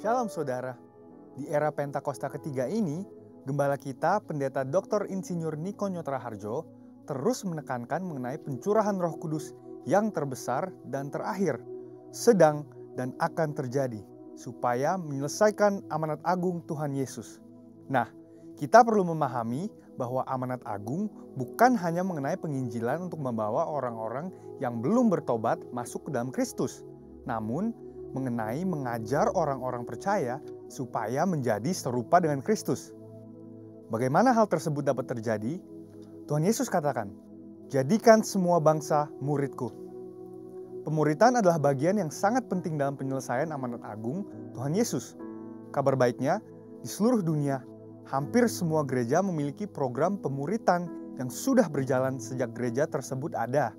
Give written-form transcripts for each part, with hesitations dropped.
Shalom saudara, di era Pentakosta ketiga ini, Gembala kita, Pendeta Dr. Insinyur Niko Nyotraharjo, terus menekankan mengenai pencurahan Roh Kudus yang terbesar dan terakhir, sedang dan akan terjadi, supaya menyelesaikan amanat agung Tuhan Yesus. Nah, kita perlu memahami bahwa amanat agung bukan hanya mengenai penginjilan untuk membawa orang-orang yang belum bertobat masuk ke dalam Kristus, namun mengenai mengajar orang-orang percaya supaya menjadi serupa dengan Kristus. Bagaimana hal tersebut dapat terjadi? Tuhan Yesus katakan, "Jadikan semua bangsa muridku." Pemuritan adalah bagian yang sangat penting dalam penyelesaian amanat agung Tuhan Yesus. Kabar baiknya, di seluruh dunia, hampir semua gereja memiliki program pemuritan yang sudah berjalan sejak gereja tersebut ada.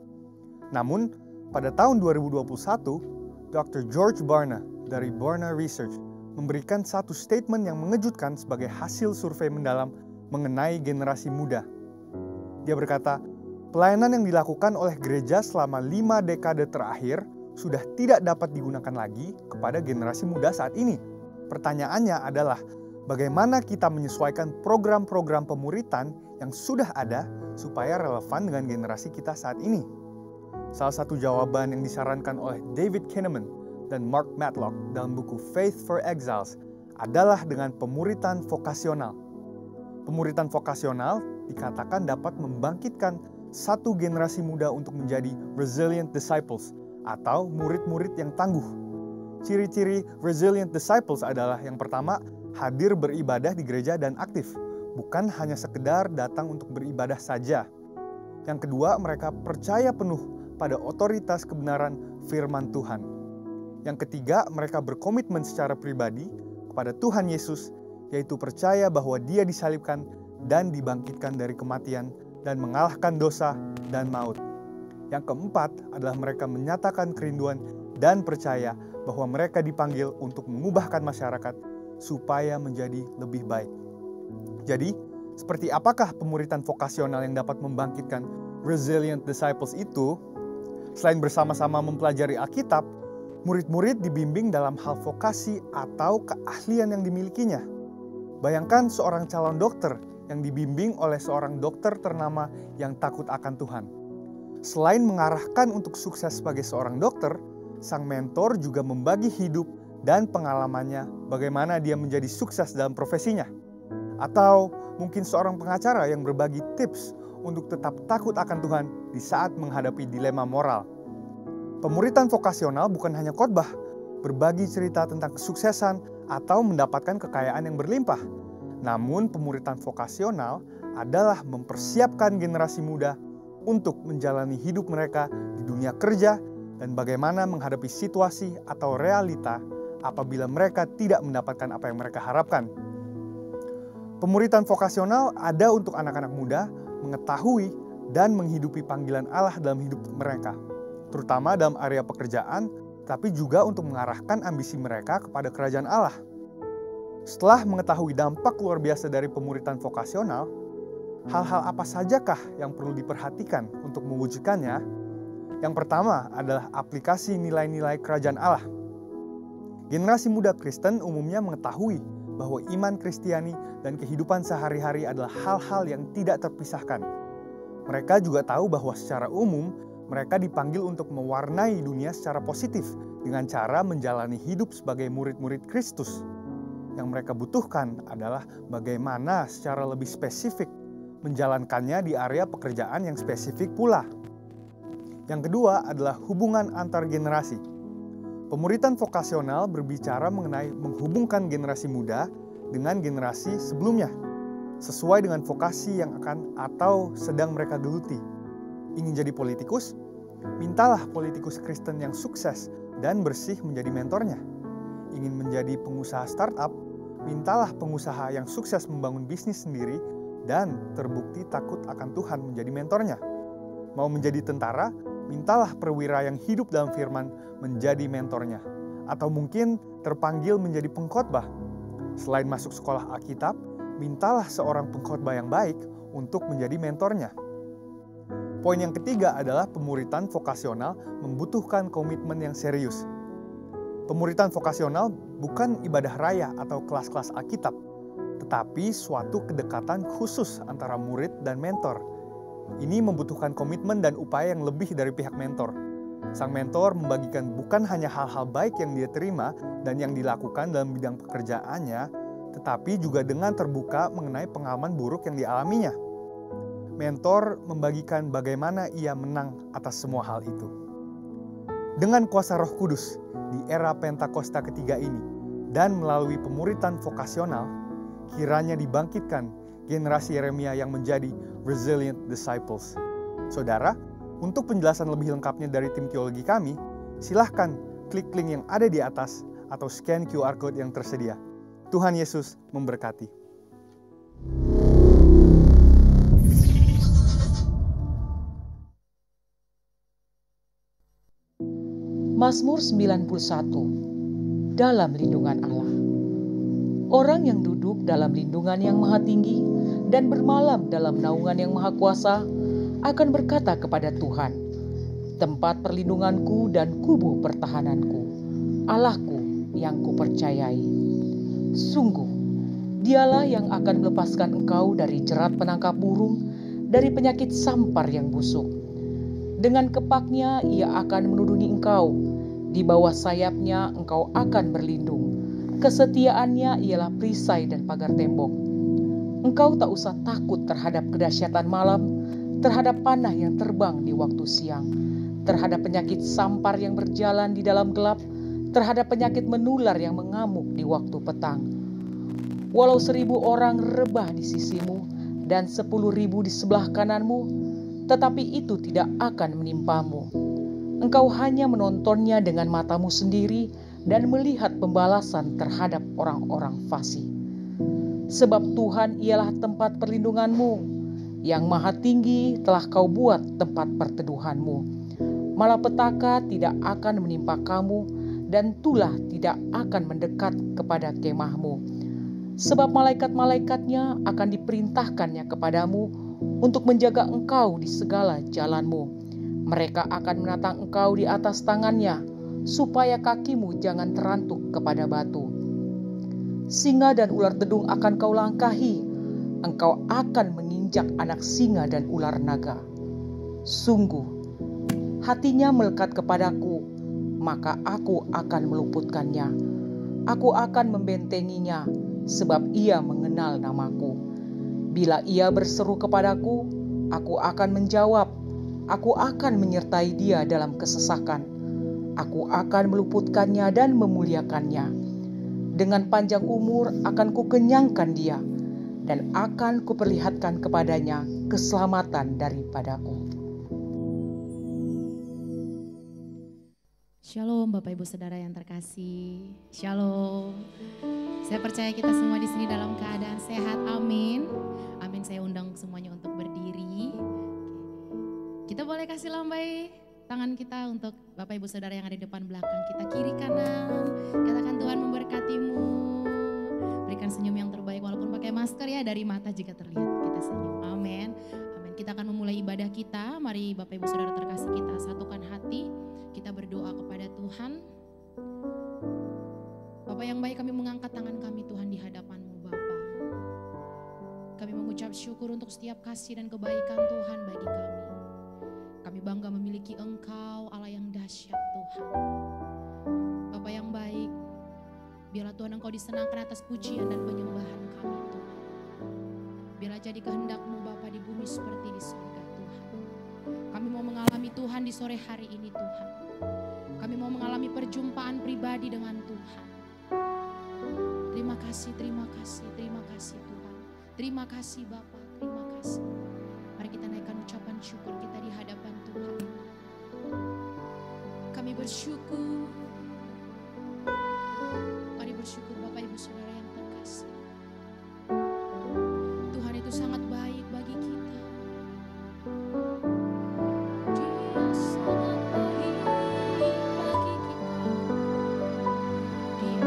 Namun, pada tahun 2021, Dr. George Barna dari Barna Research memberikan satu statement yang mengejutkan sebagai hasil survei mendalam mengenai generasi muda. Dia berkata, pelayanan yang dilakukan oleh gereja selama 5 dekade terakhir sudah tidak dapat digunakan lagi kepada generasi muda saat ini. Pertanyaannya adalah, bagaimana kita menyesuaikan program-program pemuritan yang sudah ada supaya relevan dengan generasi kita saat ini? Salah satu jawaban yang disarankan oleh David Kinnaman dan Mark Matlock dalam buku Faith for Exiles adalah dengan pemuritan vokasional. Pemuritan vokasional dikatakan dapat membangkitkan satu generasi muda untuk menjadi resilient disciples atau murid-murid yang tangguh. Ciri-ciri resilient disciples adalah yang pertama, hadir beribadah di gereja dan aktif, bukan hanya sekedar datang untuk beribadah saja. Yang kedua, mereka percaya penuh pada otoritas kebenaran firman Tuhan. Yang ketiga, mereka berkomitmen secara pribadi kepada Tuhan Yesus, yaitu percaya bahwa Dia disalibkan dan dibangkitkan dari kematian dan mengalahkan dosa dan maut. Yang keempat adalah mereka menyatakan kerinduan dan percaya bahwa mereka dipanggil untuk mengubahkan masyarakat supaya menjadi lebih baik. Jadi, seperti apakah pemuritan vokasional yang dapat membangkitkan resilient disciples itu? Selain bersama-sama mempelajari Alkitab, murid-murid dibimbing dalam hal vokasi atau keahlian yang dimilikinya. Bayangkan seorang calon dokter yang dibimbing oleh seorang dokter ternama yang takut akan Tuhan. Selain mengarahkan untuk sukses sebagai seorang dokter, sang mentor juga membagi hidup dan pengalamannya bagaimana dia menjadi sukses dalam profesinya. Atau mungkin seorang pengacara yang berbagi tips untuk tetap takut akan Tuhan di saat menghadapi dilema moral. Pemuritan vokasional bukan hanya khotbah, berbagi cerita tentang kesuksesan atau mendapatkan kekayaan yang berlimpah. Namun pemuritan vokasional adalah mempersiapkan generasi muda untuk menjalani hidup mereka di dunia kerja dan bagaimana menghadapi situasi atau realita apabila mereka tidak mendapatkan apa yang mereka harapkan. Pemuritan vokasional ada untuk anak-anak muda mengetahui dan menghidupi panggilan Allah dalam hidup mereka, terutama dalam area pekerjaan, tapi juga untuk mengarahkan ambisi mereka kepada kerajaan Allah. Setelah mengetahui dampak luar biasa dari pemuritan vokasional, hal-hal apa sajakah yang perlu diperhatikan untuk mewujudkannya? Yang pertama adalah aplikasi nilai-nilai kerajaan Allah. Generasi muda Kristen umumnya mengetahui bahwa iman Kristiani dan kehidupan sehari-hari adalah hal-hal yang tidak terpisahkan. Mereka juga tahu bahwa secara umum mereka dipanggil untuk mewarnai dunia secara positif dengan cara menjalani hidup sebagai murid-murid Kristus. Yang mereka butuhkan adalah bagaimana secara lebih spesifik menjalankannya di area pekerjaan yang spesifik pula. Yang kedua adalah hubungan antar generasi. Pemuritan vokasional berbicara mengenai menghubungkan generasi muda dengan generasi sebelumnya, sesuai dengan vokasi yang akan atau sedang mereka geluti. Ingin jadi politikus? Mintalah politikus Kristen yang sukses dan bersih menjadi mentornya. Ingin menjadi pengusaha startup? Mintalah pengusaha yang sukses membangun bisnis sendiri dan terbukti takut akan Tuhan menjadi mentornya. Mau menjadi tentara? Mintalah perwira yang hidup dalam firman menjadi mentornya. Atau mungkin terpanggil menjadi pengkhotbah. Selain masuk sekolah Alkitab, mintalah seorang pengkhotbah yang baik untuk menjadi mentornya. Poin yang ketiga adalah pemuritan vokasional membutuhkan komitmen yang serius. Pemuritan vokasional bukan ibadah raya atau kelas-kelas Alkitab, tetapi suatu kedekatan khusus antara murid dan mentor. Ini membutuhkan komitmen dan upaya yang lebih dari pihak mentor. Sang mentor membagikan bukan hanya hal-hal baik yang dia terima dan yang dilakukan dalam bidang pekerjaannya, tetapi juga dengan terbuka mengenai pengalaman buruk yang dialaminya. Mentor membagikan bagaimana ia menang atas semua hal itu. Dengan kuasa Roh Kudus di era Pentakosta ketiga ini dan melalui pemuritan vokasional, kiranya dibangkitkan generasi Yeremia yang menjadi resilient disciples. Saudara, untuk penjelasan lebih lengkapnya dari tim teologi kami, silahkan klik link yang ada di atas atau scan QR Code yang tersedia. Tuhan Yesus memberkati. Mazmur 91. Dalam lindungan Allah. Orang yang duduk dalam lindungan yang maha tinggi dan bermalam dalam naungan yang maha kuasa akan berkata kepada Tuhan, tempat perlindunganku dan kubu pertahananku, Allahku yang kupercayai. Sungguh, dialah yang akan melepaskan engkau dari jerat penangkap burung, dari penyakit sampar yang busuk. Dengan kepaknya ia akan menudungi engkau, di bawah sayapnya engkau akan berlindung. Kesetiaannya ialah perisai dan pagar tembok. Engkau tak usah takut terhadap kedahsyatan malam, terhadap panah yang terbang di waktu siang, terhadap penyakit sampar yang berjalan di dalam gelap, terhadap penyakit menular yang mengamuk di waktu petang. Walau 1.000 orang rebah di sisimu dan 10.000 di sebelah kananmu, tetapi itu tidak akan menimpamu. Engkau hanya menontonnya dengan matamu sendiri dan melihat pembalasan terhadap orang-orang fasik. Sebab Tuhan ialah tempat perlindunganmu, yang maha tinggi telah kau buat tempat perteduhanmu. Malapetaka tidak akan menimpa kamu, dan tulah tidak akan mendekat kepada kemahmu. Sebab malaikat-malaikatnya akan diperintahkannya kepadamu untuk menjaga engkau di segala jalanmu. Mereka akan menatang engkau di atas tangannya, supaya kakimu jangan terantuk kepada batu. Singa dan ular dedung akan kau langkahi, engkau akan menginjak anak singa dan ular naga. Sungguh, hatinya melekat kepadaku, maka aku akan meluputkannya. Aku akan membentenginya, sebab ia mengenal namaku. Bila ia berseru kepadaku, aku akan menjawab. Aku akan menyertai dia dalam kesesakan. Aku akan meluputkannya dan memuliakannya. Dengan panjang umur akan kukenyangkan dia, dan akan kuperlihatkan kepadanya keselamatan daripadaku. Shalom Bapak Ibu Saudara yang terkasih. Shalom. Saya percaya kita semua di sini dalam keadaan sehat. Amin. Amin. Saya undang semuanya untuk berdiri. Kita boleh kasih lambai tangan kita untuk Bapak Ibu Saudara yang ada di depan belakang kita, kiri kanan. Katakan Tuhan memberkatimu. Berikan senyum yang terbaik walaupun pakai masker ya, dari mata jika terlihat kita senyum. Amin. Amin. Kita akan memulai ibadah kita. Mari Bapak Ibu Saudara terkasih, kita satukan hati. Kita berdoa kepada Tuhan. Bapak yang baik, kami mengangkat tangan kami Tuhan di hadapan-Mu Bapa. Kami mengucap syukur untuk setiap kasih dan kebaikan Tuhan bagi kami. Kami bangga memiliki Engkau, Allah yang dahsyat Tuhan. Bapak yang baik, biarlah Tuhan Engkau disenangkan atas pujian dan penyembahan kami Tuhan. Biarlah jadi kehendak-Mu Bapa di bumi seperti di surga Tuhan. Kami mau mengalami Tuhan di sore hari ini Tuhan. Kami mau mengalami perjumpaan pribadi dengan Tuhan. Terima kasih, terima kasih, terima kasih Tuhan. Terima kasih Bapa, terima kasih. Mari kita naikkan ucapan syukur kita di hadapan Tuhan. Kami bersyukur. Mari bersyukur Bapak Ibu Saudara yang terkasih. Tuhan itu sangat baik bagi kita. Dia sangat baik bagi kita. Dia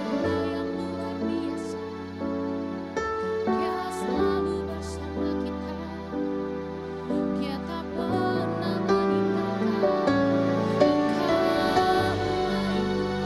ada yang luar biasa. Dia selalu bersama kita. Dia tak pernah meninggalkan. Engkau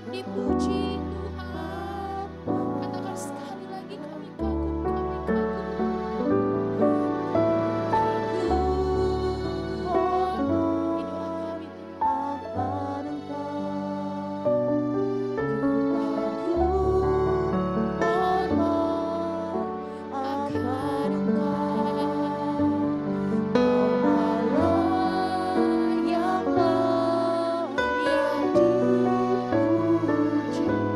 Dipuji Tuhan. Katakan sekali lagi, kami kagum, kami kagum. Yang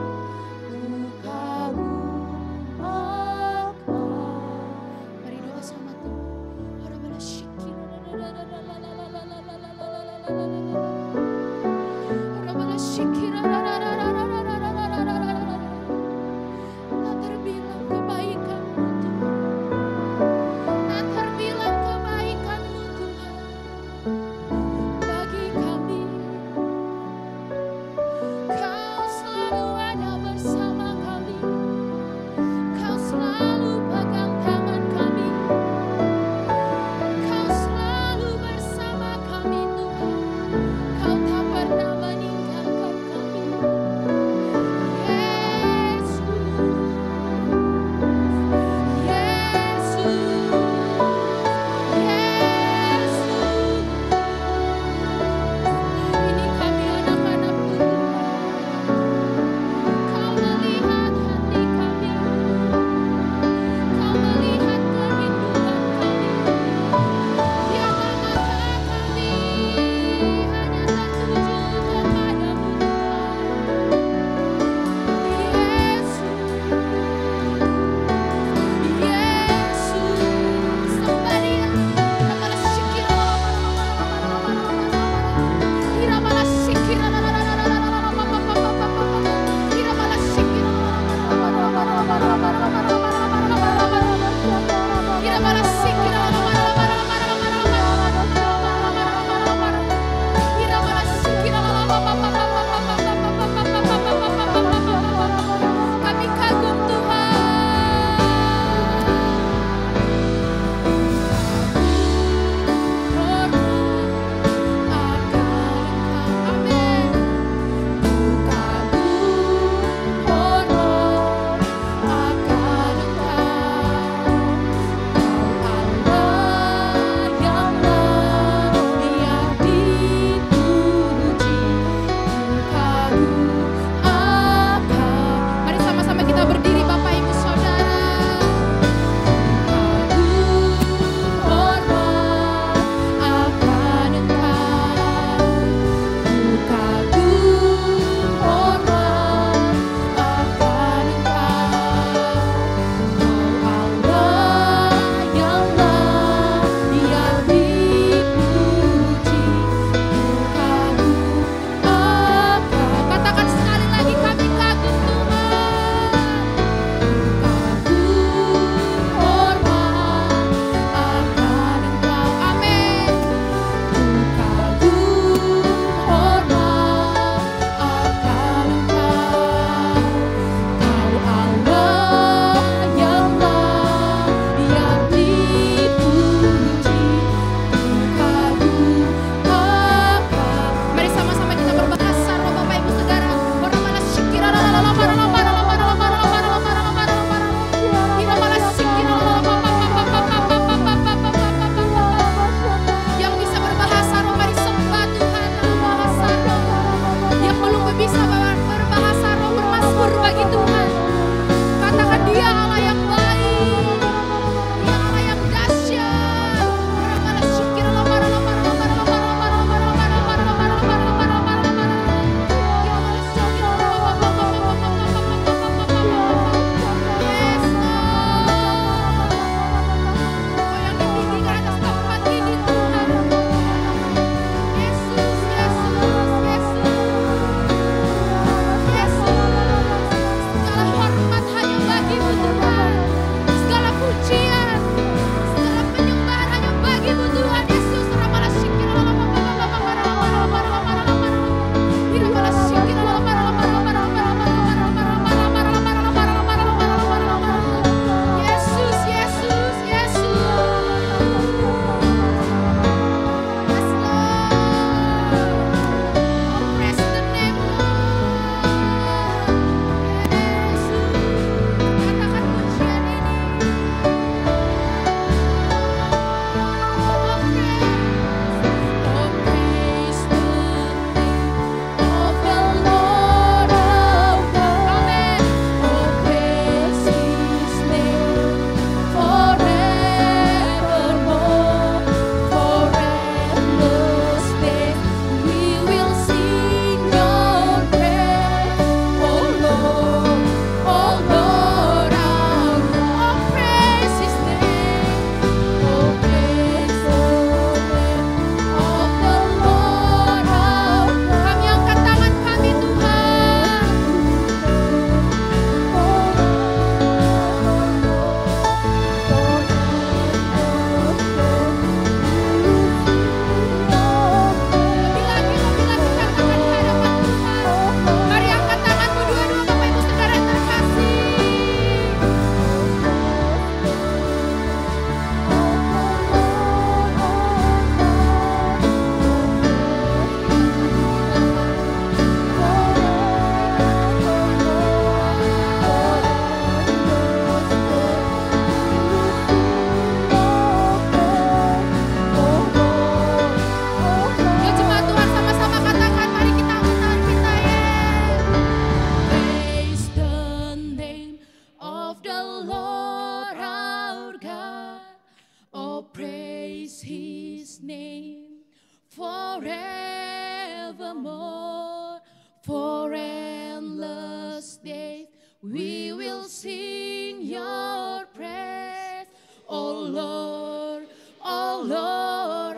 endless days we will sing your praise. Oh Lord, oh Lord.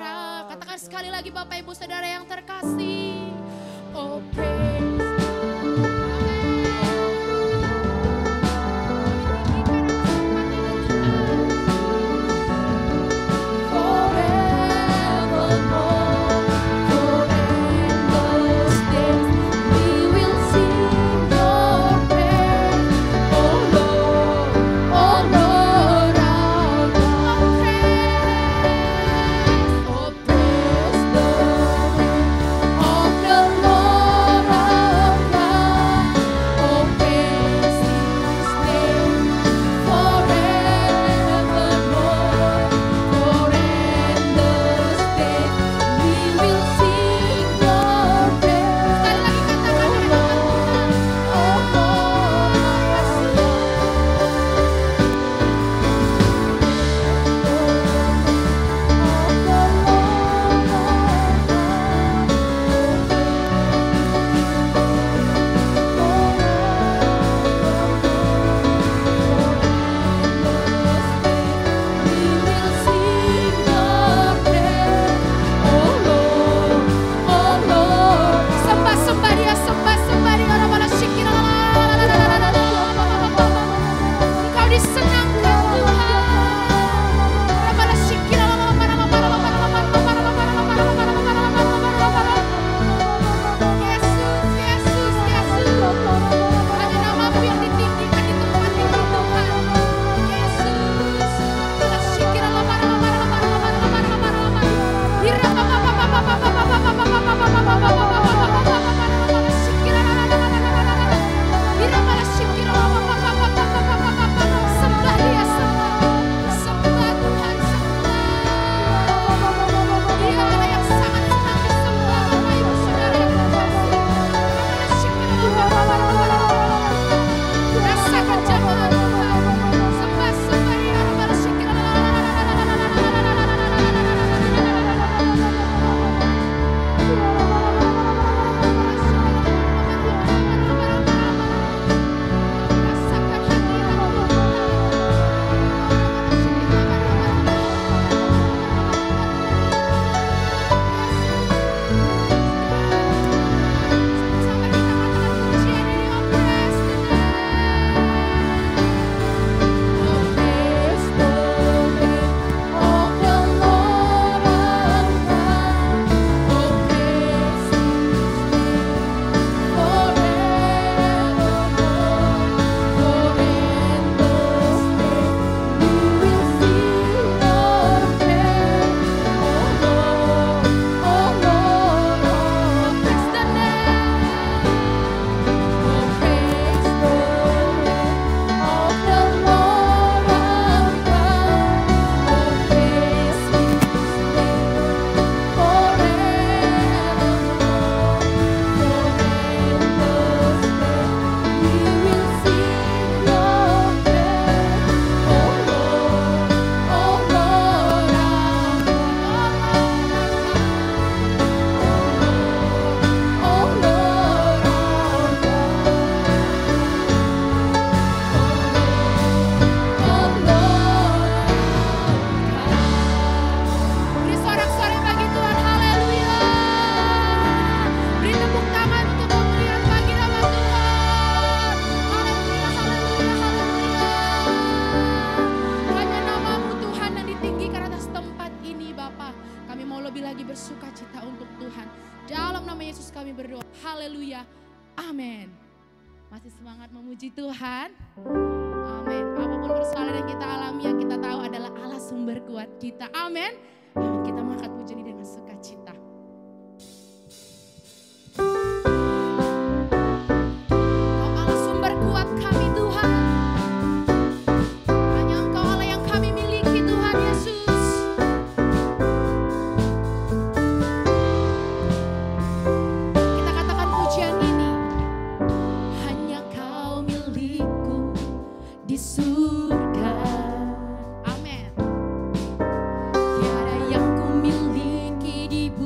Katakan sekali lagi Bapak Ibu Saudara yang terkasih. Oh praise. Masih semangat memuji Tuhan. Amin. Apapun persoalan yang kita alami, yang kita tahu adalah Allah sumber kuat kita. Amin. Kita mengangkat pujian ini dengan sukacita. Kau Allah sumber kuat kami Tuhan. Hanya Engkau Allah yang kami miliki Tuhan Yesus. Kita katakan pujian ini. Hanya Kau milikku di surga. Amin. Tiada yang ku miliki di bumi.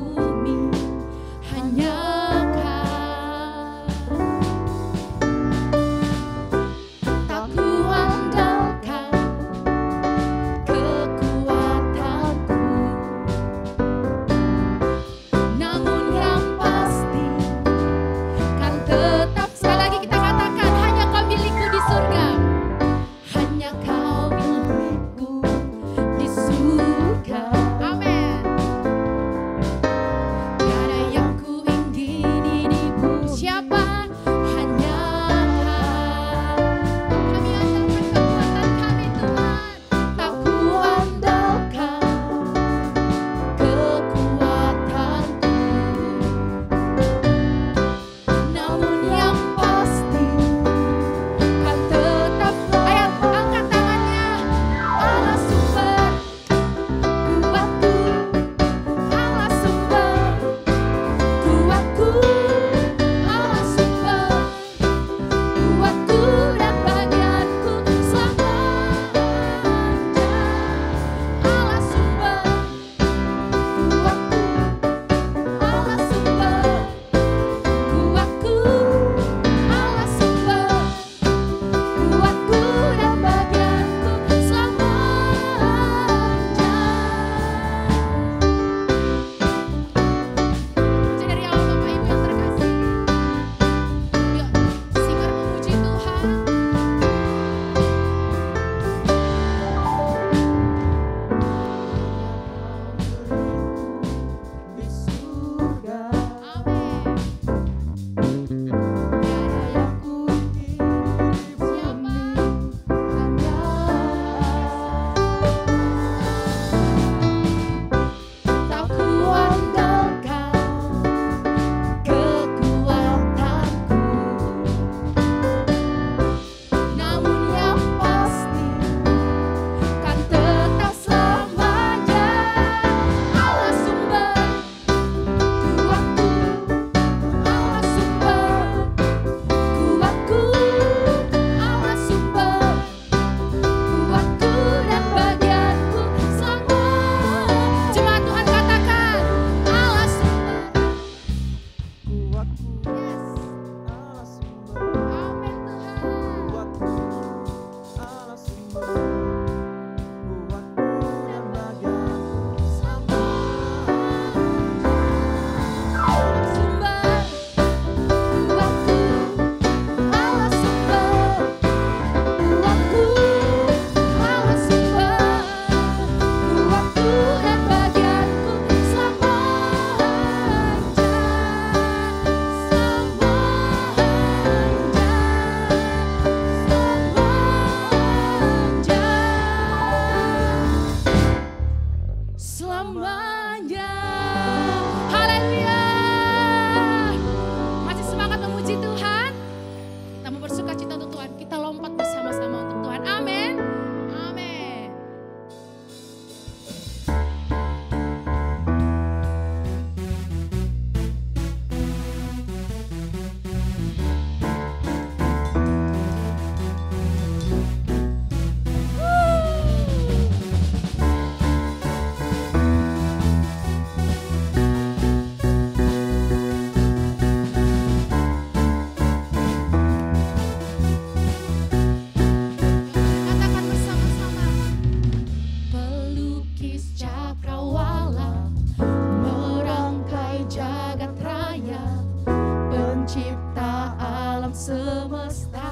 semesta,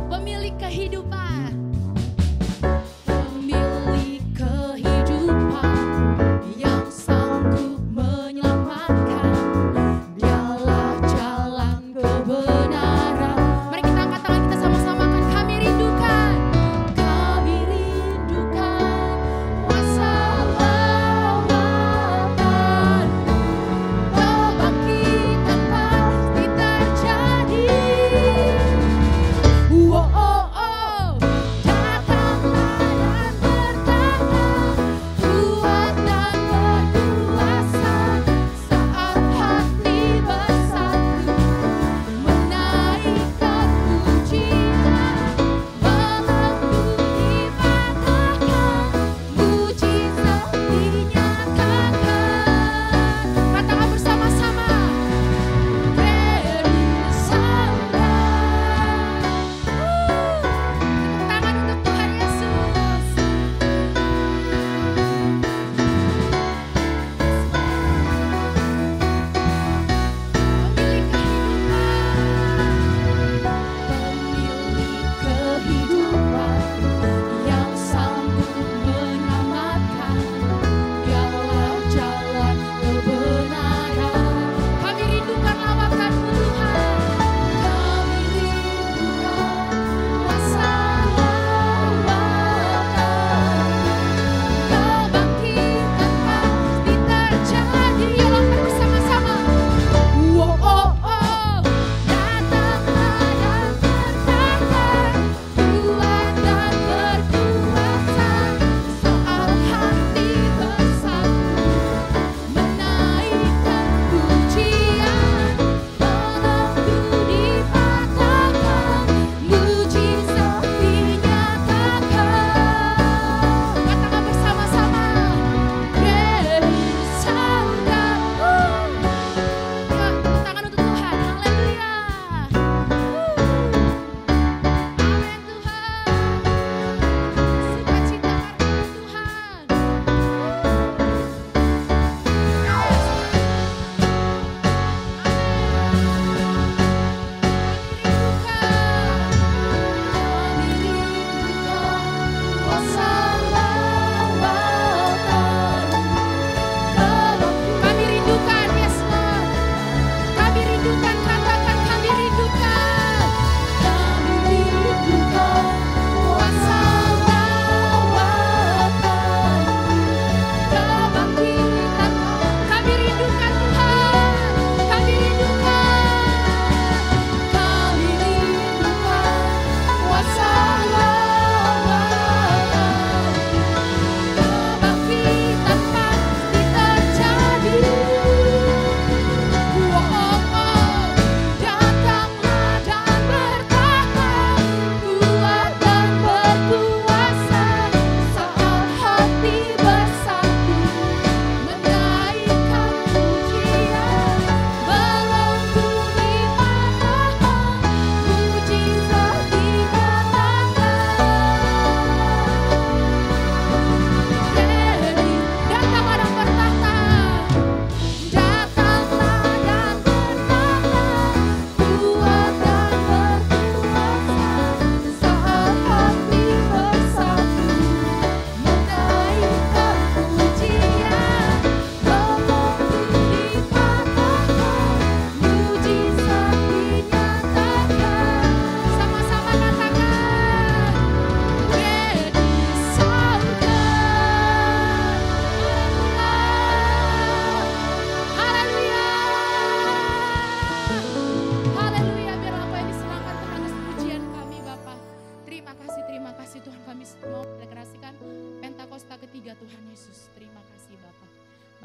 pemilik kehidupan.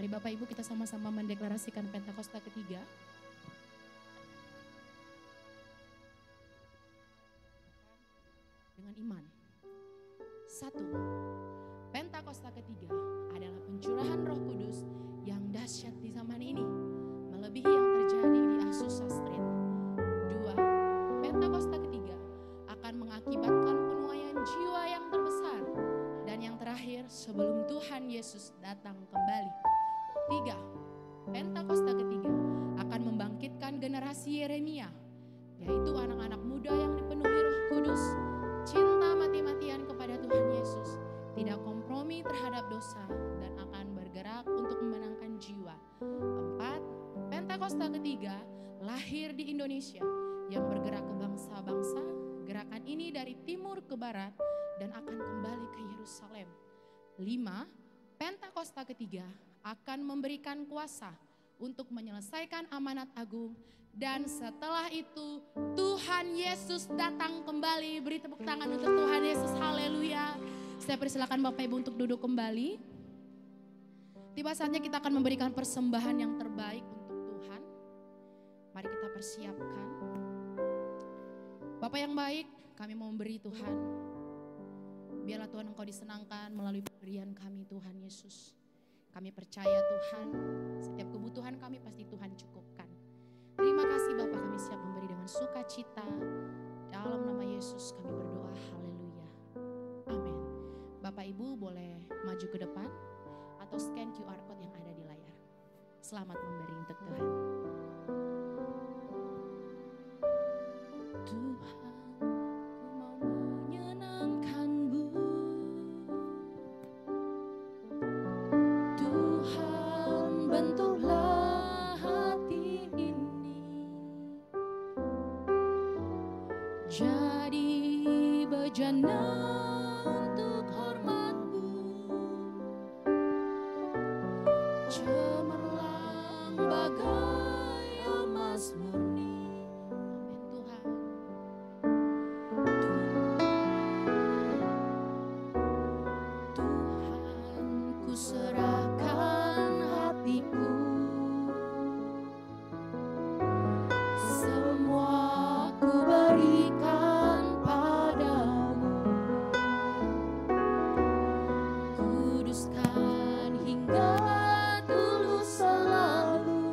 Mari Bapak Ibu kita sama-sama mendeklarasikan Pentakosta ketiga. Dengan iman. 1. Pentakosta ketiga adalah pencurahan Roh Kudus yang dahsyat di zaman ini, melebihi yang terjadi di Azusa Street. 2. Pentakosta ketiga akan mengakibatkan penuaian jiwa yang terbesar. Dan yang terakhir, sebelum Tuhan Yesus datang kembali. 3. Pentakosta ketiga akan membangkitkan generasi Yeremia, yaitu anak-anak muda Pentakosta ketiga lahir di Indonesia yang bergerak ke bangsa-bangsa. Gerakan ini dari timur ke barat dan akan kembali ke Yerusalem. 5. Pentakosta ketiga akan memberikan kuasa untuk menyelesaikan amanat agung. Dan setelah itu Tuhan Yesus datang kembali. Beri tepuk tangan untuk Tuhan Yesus, haleluya. Saya persilakan Bapak Ibu untuk duduk kembali. Tiba saatnya kita akan memberikan persembahan yang terbaik untuk Tuhan. Mari kita persiapkan. Bapak yang baik, kami mau memberi Tuhan. Biarlah Tuhan Engkau disenangkan melalui pemberian kami Tuhan Yesus. Kami percaya Tuhan, setiap kebutuhan kami pasti Tuhan cukupkan. Terima kasih Bapak, kami siap memberi dengan sukacita. Dalam nama Yesus kami berdoa, haleluya. Amin. Bapak Ibu boleh maju ke depan atau scan QR code yang ada di layar. Selamat memberi untuk Tuhan. Tuhan, ku mau menyenangkan-Mu. Tuhan, bentuklah hati ini jadi bejana untuk hormat-Mu. Cemerlang bagai emas murni. Amin Tuhan. Tuhan, ku serahkan hatiku. Semua ku berikan padamu. Kuduskan hingga tulus selalu.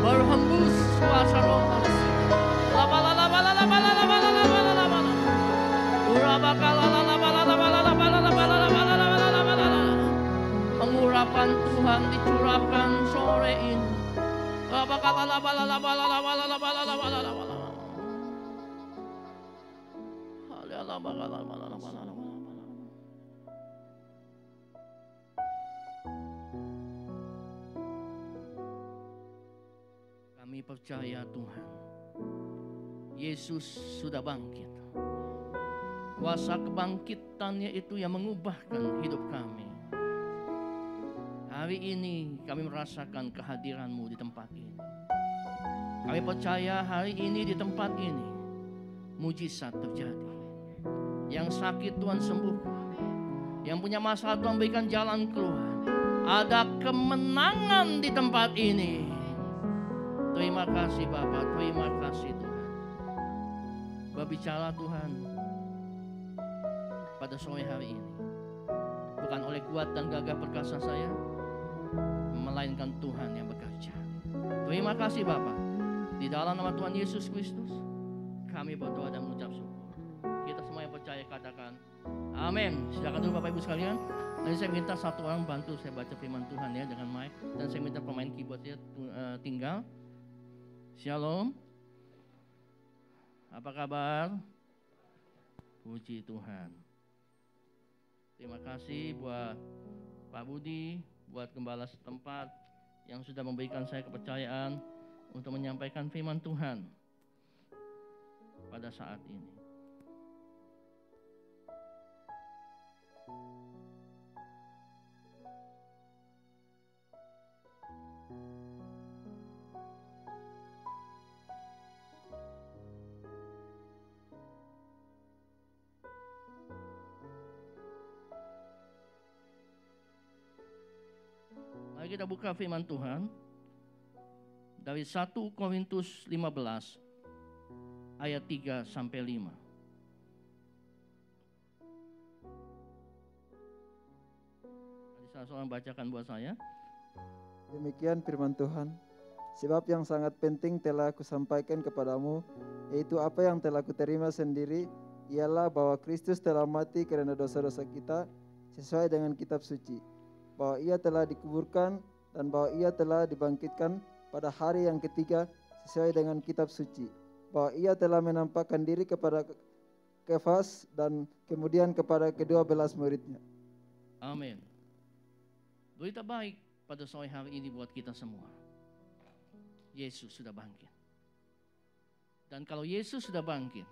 Berhembus kuasa roh Allah. Pengurapan Tuhan dicurahkan sore ini. Kami percaya Tuhan, Yesus sudah bangkit. Kuasa kebangkitannya itu yang mengubahkan hidup kami. Hari ini kami merasakan kehadiran-Mu di tempat ini. Kami percaya hari ini di tempat ini mujizat terjadi. Yang sakit Tuhan sembuhkan. Yang punya masalah Tuhan berikan jalan keluar. Ada kemenangan di tempat ini. Terima kasih Bapa, terima kasih Tuhan. Berbicara Tuhan pada sore hari ini. Bukan oleh kuat dan gagah perkasa saya, melainkan Tuhan yang bekerja. Terima kasih Bapa. Di dalam nama Tuhan Yesus Kristus, kami berdoa dan mengucap syukur. Kita semua yang percaya katakan, amin. Silakan dulu Bapak Ibu sekalian. Nanti saya minta satu orang bantu saya baca firman Tuhan ya dengan mic. Dan saya minta pemain keyboardnya tinggal. Shalom. Apa kabar? Puji Tuhan. Terima kasih buat Pak Budi, buat gembala setempat yang sudah memberikan saya kepercayaan untuk menyampaikan firman Tuhan pada saat ini. Mari kita buka firman Tuhan dari 1 Korintus 15 ayat 3 sampai 5. Tadi salah seorang bacakan buat saya. Demikian firman Tuhan. Sebab yang sangat penting telah aku sampaikan kepadamu, yaitu apa yang telah kuterima sendiri, ialah bahwa Kristus telah mati karena dosa-dosa kita sesuai dengan kitab suci, bahwa ia telah dikuburkan dan bahwa ia telah dibangkitkan pada hari yang ketiga sesuai dengan kitab suci, bahwa ia telah menampakkan diri kepada Kefas dan kemudian kepada ke-12 muridnya. Amin. Berita baik pada sore hari ini buat kita semua. Yesus sudah bangkit. Dan kalau Yesus sudah bangkit,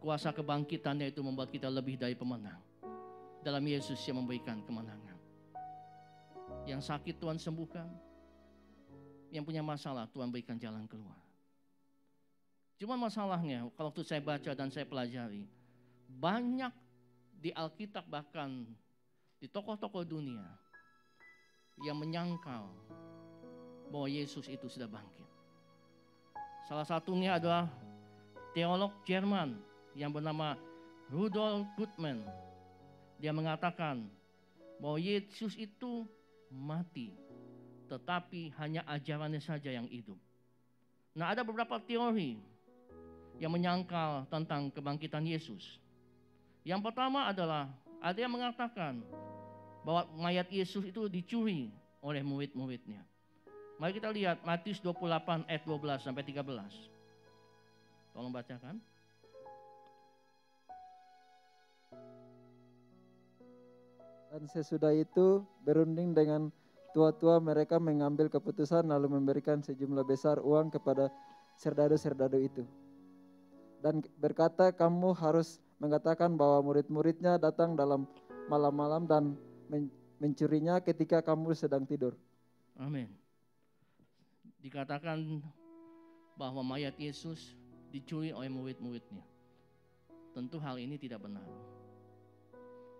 kuasa kebangkitannya itu membuat kita lebih dari pemenang. Dalam Yesus yang memberikan kemenangan. Yang sakit Tuhan sembuhkan. Yang punya masalah Tuhan berikan jalan keluar. Cuma masalahnya kalau waktu saya baca dan saya pelajari, banyak di Alkitab bahkan di tokoh-tokoh dunia yang menyangkal bahwa Yesus itu sudah bangkit. Salah satunya adalah teolog Jerman yang bernama Rudolf Bultmann. Dia mengatakan bahwa Yesus itu mati, tetapi hanya ajarannya saja yang hidup. Nah, ada beberapa teori yang menyangkal tentang kebangkitan Yesus. Yang pertama adalah ada yang mengatakan bahwa mayat Yesus itu dicuri oleh murid-muridnya. Mari kita lihat Matius 28 ayat 12 sampai 13. Tolong bacakan. Dan sesudah itu berunding dengan tua-tua mereka mengambil keputusan lalu memberikan sejumlah besar uang kepada serdadu-serdadu itu. Dan berkata, kamu harus mengatakan bahwa murid-muridnya datang dalam malam-malam dan mencurinya ketika kamu sedang tidur. Amin. Dikatakan bahwa mayat Yesus dicuri oleh murid-muridnya. Tentu hal ini tidak benar.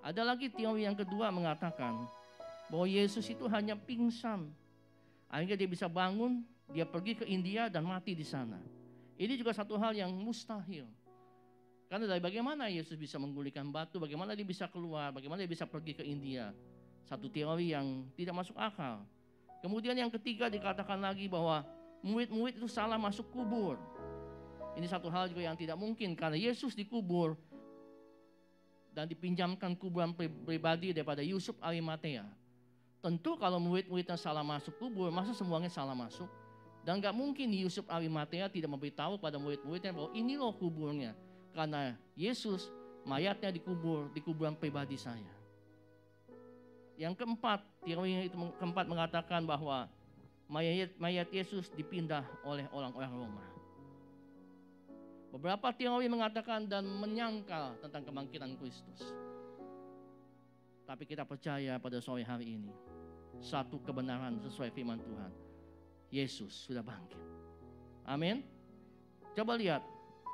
Ada lagi teori yang kedua mengatakan bahwa Yesus itu hanya pingsan. Akhirnya dia bisa bangun, dia pergi ke India dan mati di sana. Ini juga satu hal yang mustahil. Karena dari bagaimana Yesus bisa menggulingkan batu, bagaimana dia bisa keluar, bagaimana dia bisa pergi ke India. Satu teori yang tidak masuk akal. Kemudian yang ketiga dikatakan lagi bahwa murid-murid itu salah masuk kubur. Ini satu hal juga yang tidak mungkin karena Yesus dikubur dan dipinjamkan kuburan pribadi daripada Yusuf Arimatea. Tentu kalau murid-muridnya salah masuk kubur, masa semuanya salah masuk? Dan gak mungkin Yusuf Arimatea tidak memberitahu pada murid-muridnya bahwa ini loh kuburnya. Karena Yesus mayatnya dikubur di kuburan pribadi saya. Yang keempat, teori itu keempat mengatakan bahwa mayat Yesus dipindah oleh orang-orang Roma. Beberapa teori mengatakan dan menyangkal tentang kebangkitan Kristus. Tapi kita percaya pada sore hari ini, satu kebenaran sesuai firman Tuhan, Yesus sudah bangkit. Amin. Coba lihat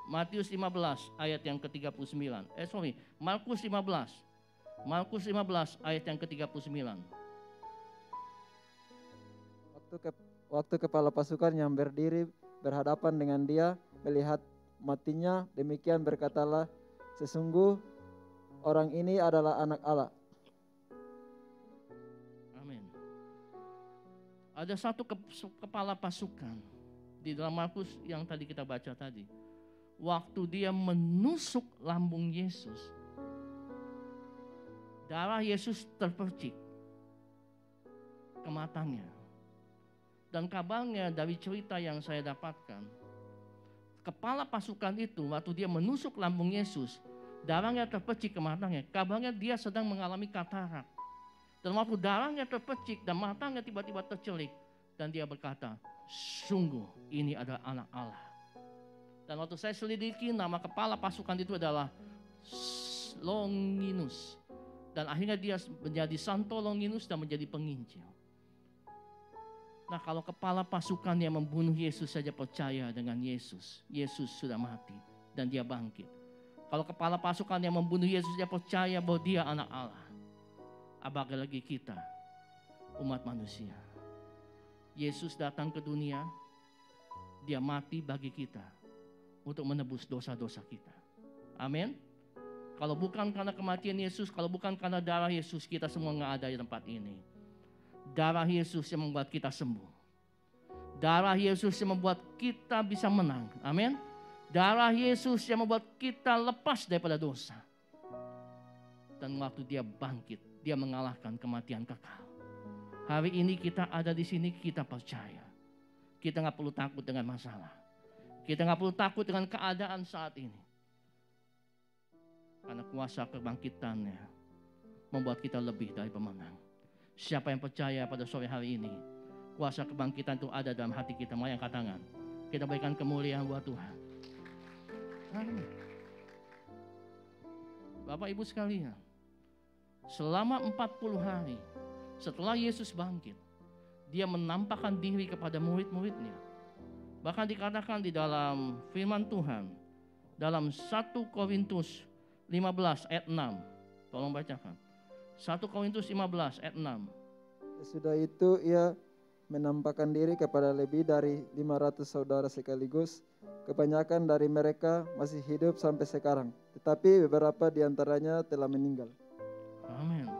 Matius 15 ayat yang ke-39. Markus 15. Markus 15 ayat yang ke-39. Waktu kepala pasukan yang berdiri berhadapan dengan dia melihat matinya, demikian berkatalah, sesungguh orang ini adalah anak Allah. Amin. Ada satu kepala pasukan di dalam Markus yang tadi kita baca tadi. Waktu dia menusuk lambung Yesus, darah Yesus terpercik ke matanya. Dan kabarnya dari cerita yang saya dapatkan, kepala pasukan itu waktu dia menusuk lambung Yesus, darahnya terpercik ke matanya. Kabarnya dia sedang mengalami katarak. Dan waktu darahnya terpercik dan matanya tiba-tiba tercelik, dan dia berkata, sungguh ini adalah anak Allah. Dan waktu saya selidiki, nama kepala pasukan itu adalah Longinus. Dan akhirnya dia menjadi Santo Longinus dan menjadi penginjil. Nah, kalau kepala pasukan yang membunuh Yesus saja percaya dengan Yesus, Yesus sudah mati dan dia bangkit. Kalau kepala pasukan yang membunuh Yesus saja percaya bahwa dia anak Allah, apalagi lagi kita, umat manusia. Yesus datang ke dunia, dia mati bagi kita untuk menebus dosa-dosa kita. Amin. Kalau bukan karena kematian Yesus, kalau bukan karena darah Yesus, kita semua nggak ada di tempat ini. Darah Yesus yang membuat kita sembuh. Darah Yesus yang membuat kita bisa menang. Amin. Darah Yesus yang membuat kita lepas daripada dosa. Dan waktu dia bangkit, dia mengalahkan kematian kekal. Hari ini kita ada di sini, kita percaya. Kita nggak perlu takut dengan masalah. Kita nggak perlu takut dengan keadaan saat ini. Karena kuasa kebangkitannya membuat kita lebih dari pemenang. Siapa yang percaya pada sore hari ini, kuasa kebangkitan itu ada dalam hati kita. Mari angkat tangan. Kita berikan kemuliaan buat Tuhan. Amin. Bapak Ibu sekalian, selama 40 hari setelah Yesus bangkit, dia menampakkan diri kepada murid-muridnya. Bahkan dikatakan di dalam firman Tuhan, dalam 1 Korintus 15 ayat 6. Tolong bacakan. 1 Korintus 15 ayat 6. Sesudah itu ia menampakkan diri kepada lebih dari 500 saudara sekaligus. Kebanyakan dari mereka masih hidup sampai sekarang, tetapi beberapa di antaranya telah meninggal. Amin.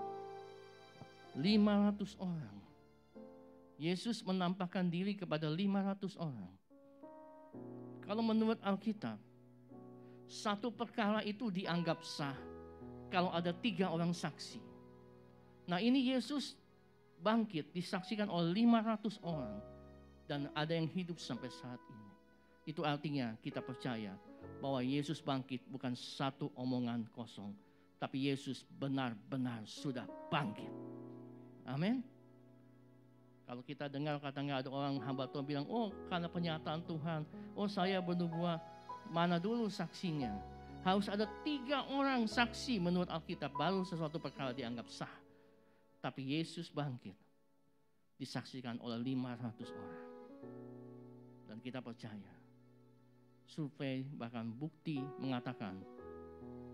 500 orang. Yesus menampakkan diri kepada 500 orang. Kalau menurut Alkitab, satu perkara itu dianggap sah kalau ada 3 orang saksi. Nah, ini Yesus bangkit disaksikan oleh 500 orang dan ada yang hidup sampai saat ini. Itu artinya kita percaya bahwa Yesus bangkit bukan satu omongan kosong, tapi Yesus benar-benar sudah bangkit. Amin. Kalau kita dengar katanya ada orang hamba Tuhan bilang, oh karena pernyataan Tuhan, oh saya bernubuat, mana dulu saksinya? Harus ada 3 orang saksi menurut Alkitab baru sesuatu perkara dianggap sah. Tapi Yesus bangkit disaksikan oleh 500 orang. Dan kita percaya, survei bahkan bukti mengatakan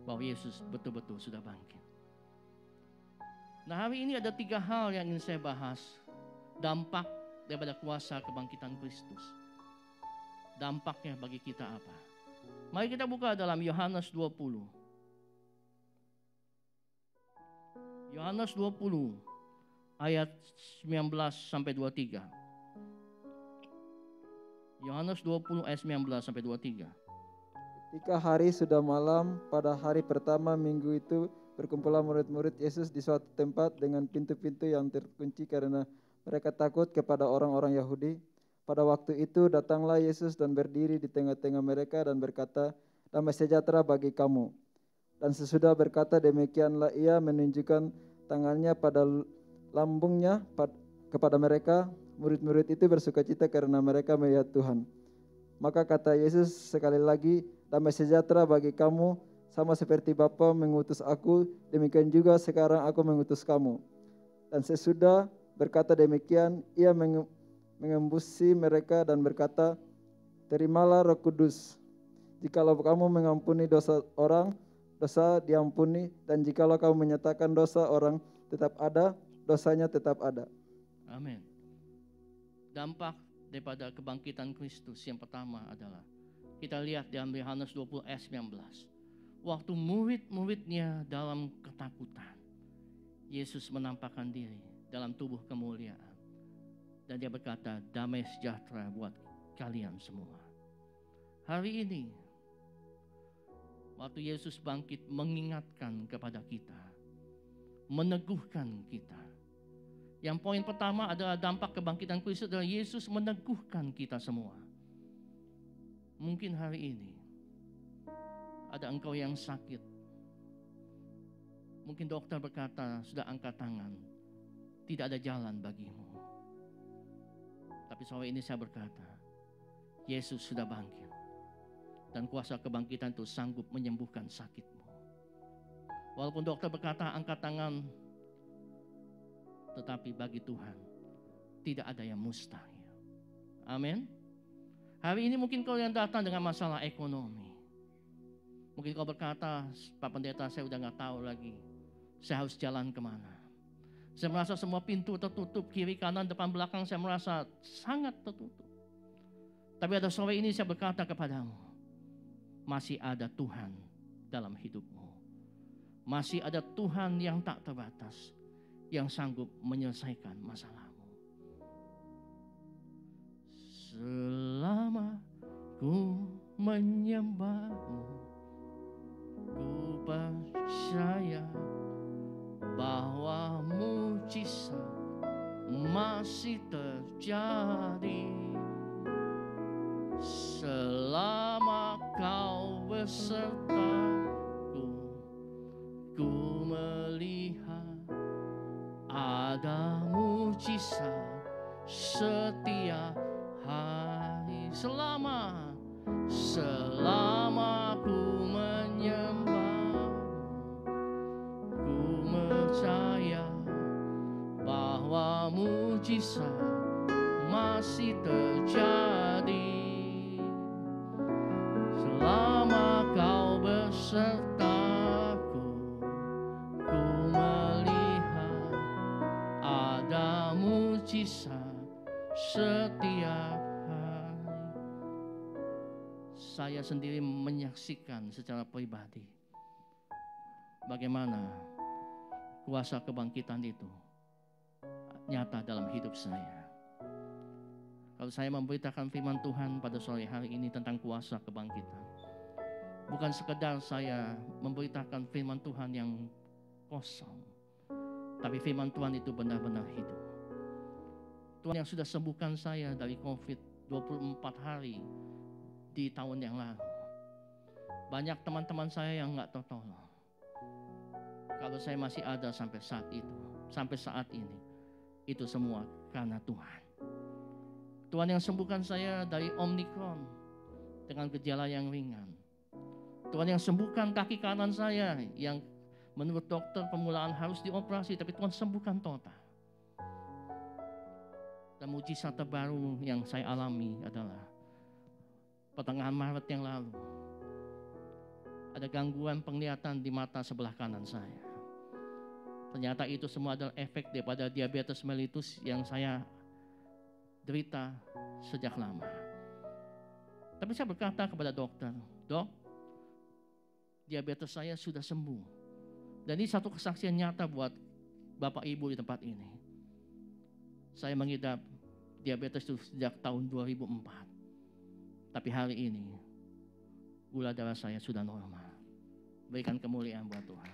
bahwa Yesus betul-betul sudah bangkit. Nah, hari ini ada 3 hal yang ingin saya bahas. Dampak daripada kuasa kebangkitan Kristus. Dampaknya bagi kita apa? Mari kita buka dalam Yohanes 20. Yohanes 20 ayat 19 sampai 23. Yohanes 20 ayat 19 sampai 23. Ketika hari sudah malam, pada hari pertama minggu itu berkumpullah murid-murid Yesus di suatu tempat dengan pintu-pintu yang terkunci karena mereka takut kepada orang-orang Yahudi. Pada waktu itu datanglah Yesus dan berdiri di tengah-tengah mereka dan berkata, "Damai sejahtera bagi kamu." Dan sesudah berkata demikianlah ia menunjukkan tangannya pada lambungnya kepada mereka. Murid-murid itu bersukacita karena mereka melihat Tuhan. Maka kata Yesus sekali lagi, "Damai sejahtera bagi kamu, sama seperti Bapa mengutus aku, demikian juga sekarang aku mengutus kamu." Dan sesudah berkata demikian, ia mengembusi mereka dan berkata, "Terimalah Roh Kudus. Jikalau kamu mengampuni dosa orang, dosa diampuni, dan jikalau kamu menyatakan dosa orang tetap ada, dosanya tetap ada." Amin. Dampak daripada kebangkitan Kristus yang pertama adalah kita lihat dalam Yohanes 20 ayat 19. Waktu murid-muridnya dalam ketakutan, Yesus menampakkan diri dalam tubuh kemuliaan. Dan dia berkata, "Damai sejahtera buat kalian semua." Hari ini, waktu Yesus bangkit mengingatkan kepada kita, meneguhkan kita. Yang poin pertama adalah dampak kebangkitan Kristus adalah Yesus meneguhkan kita semua. Mungkin hari ini ada engkau yang sakit. Mungkin dokter berkata, sudah angkat tangan, tidak ada jalan bagimu. Tapi sore ini saya berkata, Yesus sudah bangkit. Dan kuasa kebangkitan itu sanggup menyembuhkan sakitmu. Walaupun dokter berkata angkat tangan, tetapi bagi Tuhan tidak ada yang mustahil. Amin. Hari ini mungkin kau yang datang dengan masalah ekonomi. Mungkin kau berkata, "Pak Pendeta, saya udah gak tahu lagi. Saya harus jalan kemana. Saya merasa semua pintu tertutup, kiri, kanan, depan, belakang. Saya merasa sangat tertutup." Tapi ada sore ini saya berkata kepadamu, masih ada Tuhan dalam hidupmu. Masih ada Tuhan yang tak terbatas, yang sanggup menyelesaikan masalahmu. Selama ku menyembahmu, ku percaya bahwa mujizat masih terjadi. Selama kau besertaku, ku melihat ada mujizat setiap hari. Selama ku menyembah, ku percaya bahwa mujizat masih terjadi. Selama kau besertaku, ku melihat ada mujizat setiap hari. Saya sendiri menyaksikan secara pribadi bagaimana kuasa kebangkitan itu nyata dalam hidup saya. Kalau saya memberitakan firman Tuhan pada sore hari ini tentang kuasa kebangkitan, bukan sekedar saya memberitakan firman Tuhan yang kosong, tapi firman Tuhan itu benar-benar hidup. Tuhan yang sudah sembuhkan saya dari COVID 24 hari di tahun yang lalu. Banyak teman-teman saya yang gak tertolong. Kalau saya masih ada sampai saat itu, sampai saat ini, itu semua karena Tuhan. Tuhan yang sembuhkan saya dari Omikron dengan gejala yang ringan. Tuhan yang sembuhkan kaki kanan saya yang menurut dokter permulaan harus dioperasi, tapi Tuhan sembuhkan total. Dan mujizat terbaru yang saya alami adalah pertengahan Maret yang lalu. Ada gangguan penglihatan di mata sebelah kanan saya. Ternyata itu semua adalah efek daripada diabetes mellitus yang saya derita sejak lama. Tapi saya berkata kepada dokter, "Dok, diabetes saya sudah sembuh. Dan ini satu kesaksian nyata buat Bapak Ibu di tempat ini. Saya mengidap diabetes itu sejak tahun 2004. Tapi hari ini gula darah saya sudah normal. Berikan kemuliaan buat Tuhan.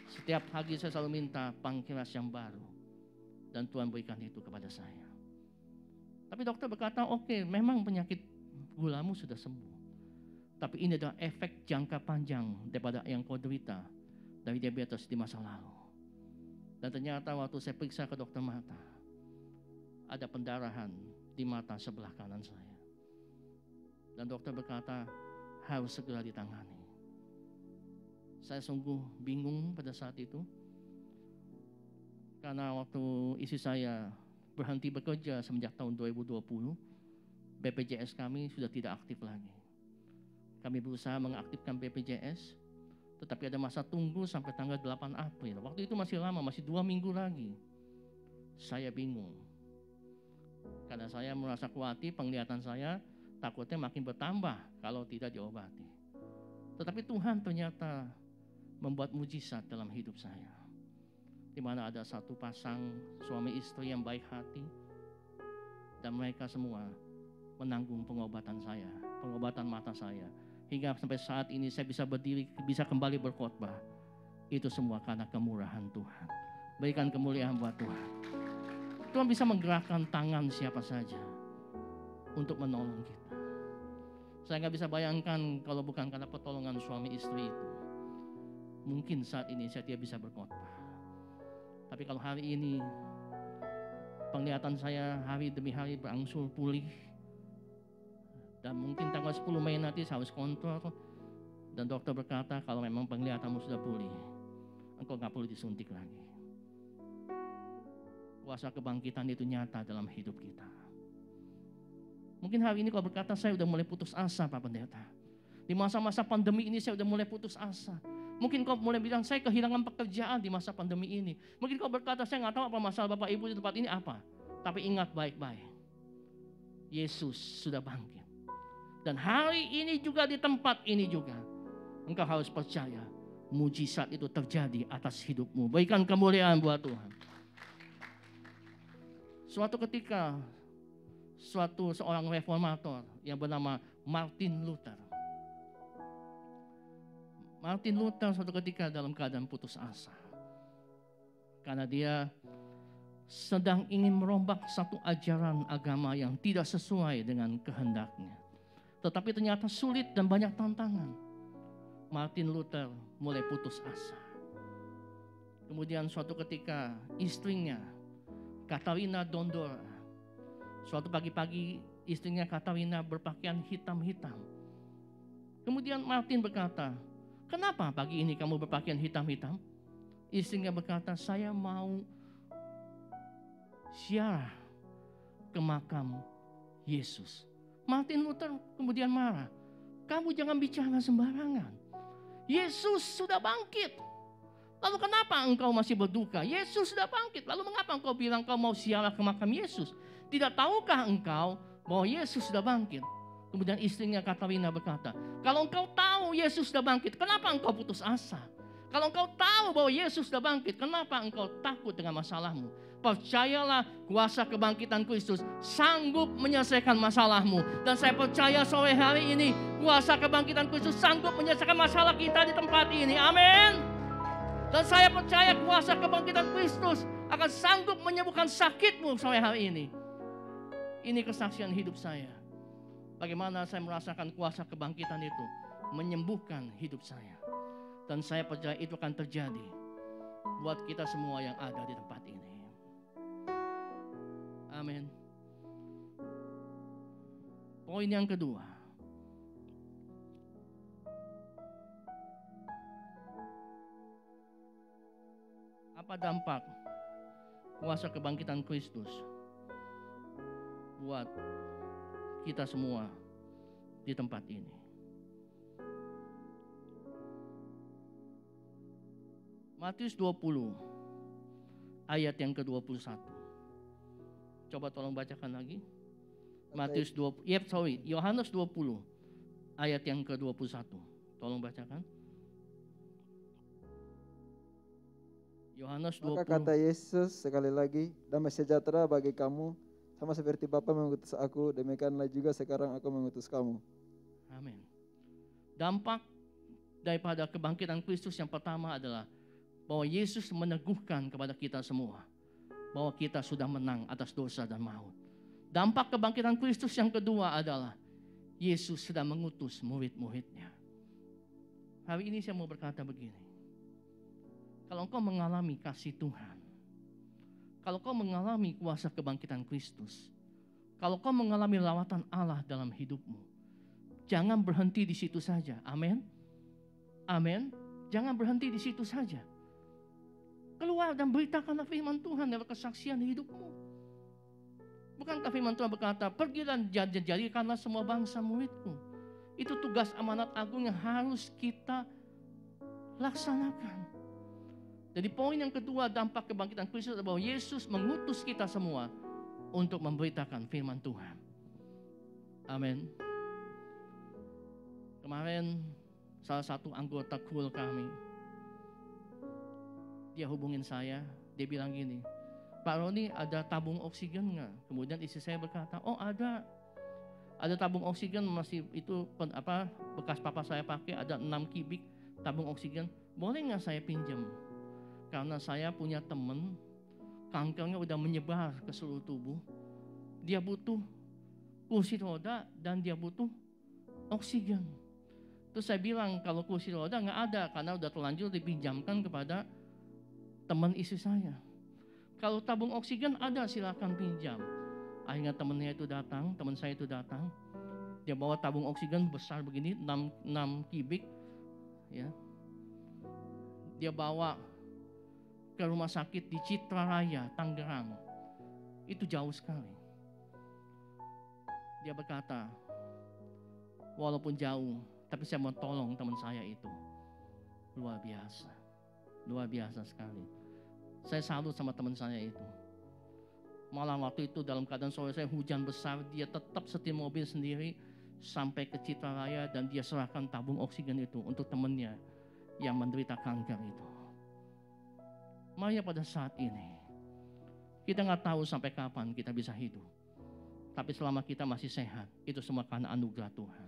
Setiap pagi saya selalu minta pankreas yang baru. Dan Tuhan berikan itu kepada saya. Tapi dokter berkata, oke, memang penyakit gulamu sudah sembuh. Tapi ini adalah efek jangka panjang daripada yang kau derita dari diabetes di masa lalu. Dan ternyata waktu saya periksa ke dokter mata, ada pendarahan di mata sebelah kanan saya. Dan dokter berkata, harus segera ditangani. Saya sungguh bingung pada saat itu. Karena waktu istri saya berhenti bekerja semenjak tahun 2020, BPJS kami sudah tidak aktif lagi. Kami berusaha mengaktifkan BPJS, tetapi ada masa tunggu sampai tanggal 8 April. Waktu itu masih lama, masih 2 minggu lagi. Saya bingung. Karena saya merasa khawatir penglihatan saya takutnya makin bertambah kalau tidak diobati. Tetapi Tuhan ternyata membuat mujizat dalam hidup saya. Di mana ada satu pasang suami istri yang baik hati, dan mereka semua menanggung pengobatan saya, pengobatan mata saya, hingga sampai saat ini saya bisa berdiri, bisa kembali berkhotbah. Itu semua karena kemurahan Tuhan. Berikan kemuliaan buat Tuhan. Tuhan bisa menggerakkan tangan siapa saja untuk menolong kita. Saya nggak bisa bayangkan kalau bukan karena pertolongan suami istri itu, mungkin saat ini saya tidak bisa berkhotbah. Tapi kalau hari ini penglihatan saya hari demi hari berangsur pulih, dan mungkin tanggal 10 Mei nanti saya harus kontrol, dan dokter berkata kalau memang penglihatanmu sudah pulih, engkau gak perlu disuntik lagi. Kuasa kebangkitan itu nyata dalam hidup kita. Mungkin hari ini kau berkata, saya udah mulai putus asa Pak Pendeta. Di masa-masa pandemi ini saya udah mulai putus asa. Mungkin kau mulai bilang, saya kehilangan pekerjaan di masa pandemi ini. Mungkin kau berkata, saya nggak tahu apa masalah Bapak Ibu di tempat ini apa. Tapi ingat baik-baik, Yesus sudah bangkit. Dan hari ini juga di tempat ini juga, engkau harus percaya, mujizat itu terjadi atas hidupmu. Berikan kemuliaan buat Tuhan. Suatu ketika, seorang reformator yang bernama Martin Luther. Martin Luther suatu ketika dalam keadaan putus asa. Karena dia sedang ingin merombak satu ajaran agama yang tidak sesuai dengan kehendaknya. Tetapi ternyata sulit dan banyak tantangan. Martin Luther mulai putus asa. Kemudian suatu ketika istrinya, Katharina Dondora, suatu pagi-pagi istrinya Katharina berpakaian hitam-hitam. Kemudian Martin berkata, kenapa pagi ini kamu berpakaian hitam-hitam? Istrinya berkata, saya mau ziarah ke makam Yesus. Martin Luther kemudian marah. Kamu jangan bicara sembarangan. Yesus sudah bangkit. Lalu kenapa engkau masih berduka? Yesus sudah bangkit. Lalu mengapa engkau bilang kau mau ziarah ke makam Yesus? Tidak tahukah engkau bahwa Yesus sudah bangkit? Kemudian istrinya Katharina berkata, kalau engkau tahu Yesus sudah bangkit, kenapa engkau putus asa? Kalau engkau tahu bahwa Yesus sudah bangkit, kenapa engkau takut dengan masalahmu? Percayalah, kuasa kebangkitan Kristus sanggup menyelesaikan masalahmu. Dan saya percaya sore hari ini, kuasa kebangkitan Kristus sanggup menyelesaikan masalah kita di tempat ini. Amin. Dan saya percaya kuasa kebangkitan Kristus akan sanggup menyembuhkan sakitmu sore hari ini. Ini kesaksian hidup saya. Bagaimana saya merasakan kuasa kebangkitan itu menyembuhkan hidup saya. Dan saya percaya itu akan terjadi buat kita semua yang ada di tempat ini. Amin. Poin yang kedua. Apa dampak kuasa kebangkitan Kristus buat kita semua di tempat ini? Matius 20 ayat yang ke-21. Coba tolong bacakan lagi. Matius 20, Yohanes 20 ayat yang ke-21. Tolong bacakan. Yohanes 20. Maka kata Yesus sekali lagi, damai sejahtera bagi kamu, sama seperti Bapa mengutus aku, demikianlah juga sekarang aku mengutus kamu. Amin. Dampak daripada kebangkitan Kristus yang pertama adalah bahwa Yesus meneguhkan kepada kita semua bahwa kita sudah menang atas dosa dan maut. Dampak kebangkitan Kristus yang kedua adalah Yesus sudah mengutus murid-muridnya. Hari ini saya mau berkata begini. Kalau engkau mengalami kasih Tuhan, kalau kau mengalami kuasa kebangkitan Kristus, kalau kau mengalami lawatan Allah dalam hidupmu, jangan berhenti di situ saja. Amin. Amin. Jangan berhenti di situ saja. Keluar dan beritakanlah firman Tuhan lewat kesaksian hidupmu. Bukankah firman Tuhan berkata, pergilah jadikanlah semua bangsa muridku. Itu tugas amanat agung yang harus kita laksanakan. Jadi poin yang kedua dampak kebangkitan Kristus adalah bahwa Yesus mengutus kita semua untuk memberitakan firman Tuhan. Amin. Kemarin salah satu anggota kul kami, dia hubungin saya, dia bilang gini, Pak Roni ada tabung oksigen nggak? Kemudian istri saya berkata, oh ada tabung oksigen, masih itu bekas papa saya pakai, ada 6 kubik tabung oksigen, boleh nggak saya pinjam? Karena saya punya teman, kankernya udah menyebar ke seluruh tubuh, dia butuh kursi roda dan dia butuh oksigen. Terus saya bilang kalau kursi roda nggak ada karena udah terlanjur dipinjamkan kepada teman istri saya. Kalau tabung oksigen ada, silakan pinjam. Akhirnya teman saya itu datang, dia bawa tabung oksigen besar begini, 6 kubik, ya. Dia bawa ke rumah sakit di Citra Raya, Tangerang. Itu jauh sekali. Dia berkata, walaupun jauh, tapi saya mau tolong teman saya itu. Luar biasa sekali. Saya salut sama teman saya itu. Malah waktu itu dalam keadaan sore saya hujan besar, dia tetap setir mobil sendiri sampai ke Citra Raya dan dia serahkan tabung oksigen itu untuk temannya yang menderita kanker itu. Maya pada saat ini, kita nggak tahu sampai kapan kita bisa hidup. Tapi selama kita masih sehat, itu semua karena anugerah Tuhan.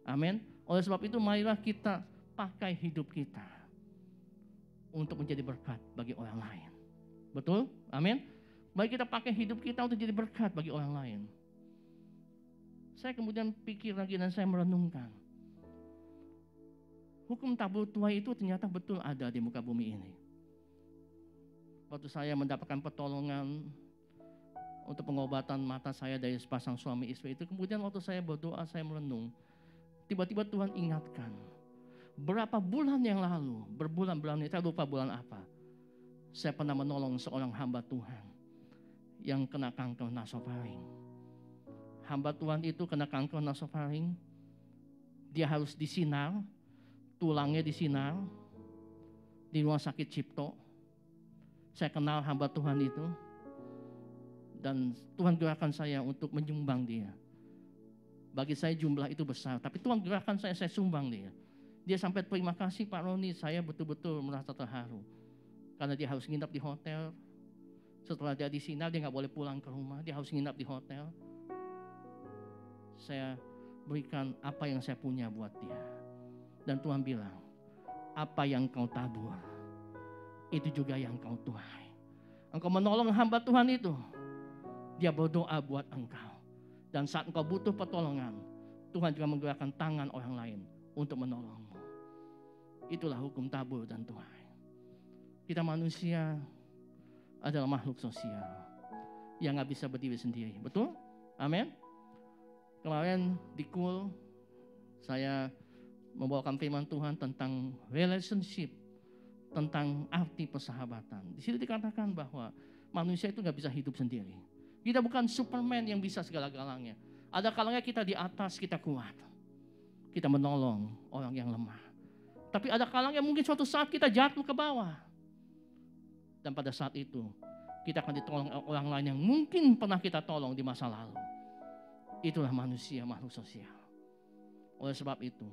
Amin. Oleh sebab itu, marilah kita pakai hidup kita untuk menjadi berkat bagi orang lain. Betul? Amin. Mari kita pakai hidup kita untuk jadi berkat bagi orang lain. Saya kemudian pikir lagi dan saya merenungkan. Hukum tabur tuai itu ternyata betul ada di muka bumi ini. Waktu saya mendapatkan pertolongan untuk pengobatan mata saya dari sepasang suami istri itu, kemudian waktu saya berdoa, saya merenung. Tiba-tiba Tuhan ingatkan, berapa bulan yang lalu, berbulan-bulan ini, saya lupa bulan apa, saya pernah menolong seorang hamba Tuhan yang kena kanker nasofaring. Hamba Tuhan itu kena kanker nasofaring, dia harus disinar, tulangnya disinar di rumah sakit Cipto. Saya kenal hamba Tuhan itu dan Tuhan gerakkan saya untuk menyumbang dia. Bagi saya jumlah itu besar, tapi Tuhan gerakkan saya sumbang dia. Dia sampai terima kasih Pak Roni, saya betul-betul merasa terharu. Karena dia harus nginap di hotel. Setelah dia disinar, dia nggak boleh pulang ke rumah, dia harus nginap di hotel. Saya berikan apa yang saya punya buat dia. Dan Tuhan bilang, apa yang kau tabur, itu juga yang kau tuai. Engkau menolong hamba Tuhan itu, dia berdoa buat engkau. Dan saat engkau butuh pertolongan, Tuhan juga menggerakkan tangan orang lain untuk menolongmu. Itulah hukum tabur dan tuai. Kita manusia adalah makhluk sosial yang gak bisa berdiri sendiri. Betul? Amin. Kemarin di KUL saya membawakan firman Tuhan tentang relationship, tentang arti persahabatan. Di situ dikatakan bahwa manusia itu gak bisa hidup sendiri. Kita bukan Superman yang bisa segala-galanya. Ada kalanya kita di atas, kita kuat. Kita menolong orang yang lemah. Tapi ada kalanya mungkin suatu saat kita jatuh ke bawah. Dan pada saat itu, kita akan ditolong orang lain yang mungkin pernah kita tolong di masa lalu. Itulah manusia, makhluk sosial. Oleh sebab itu,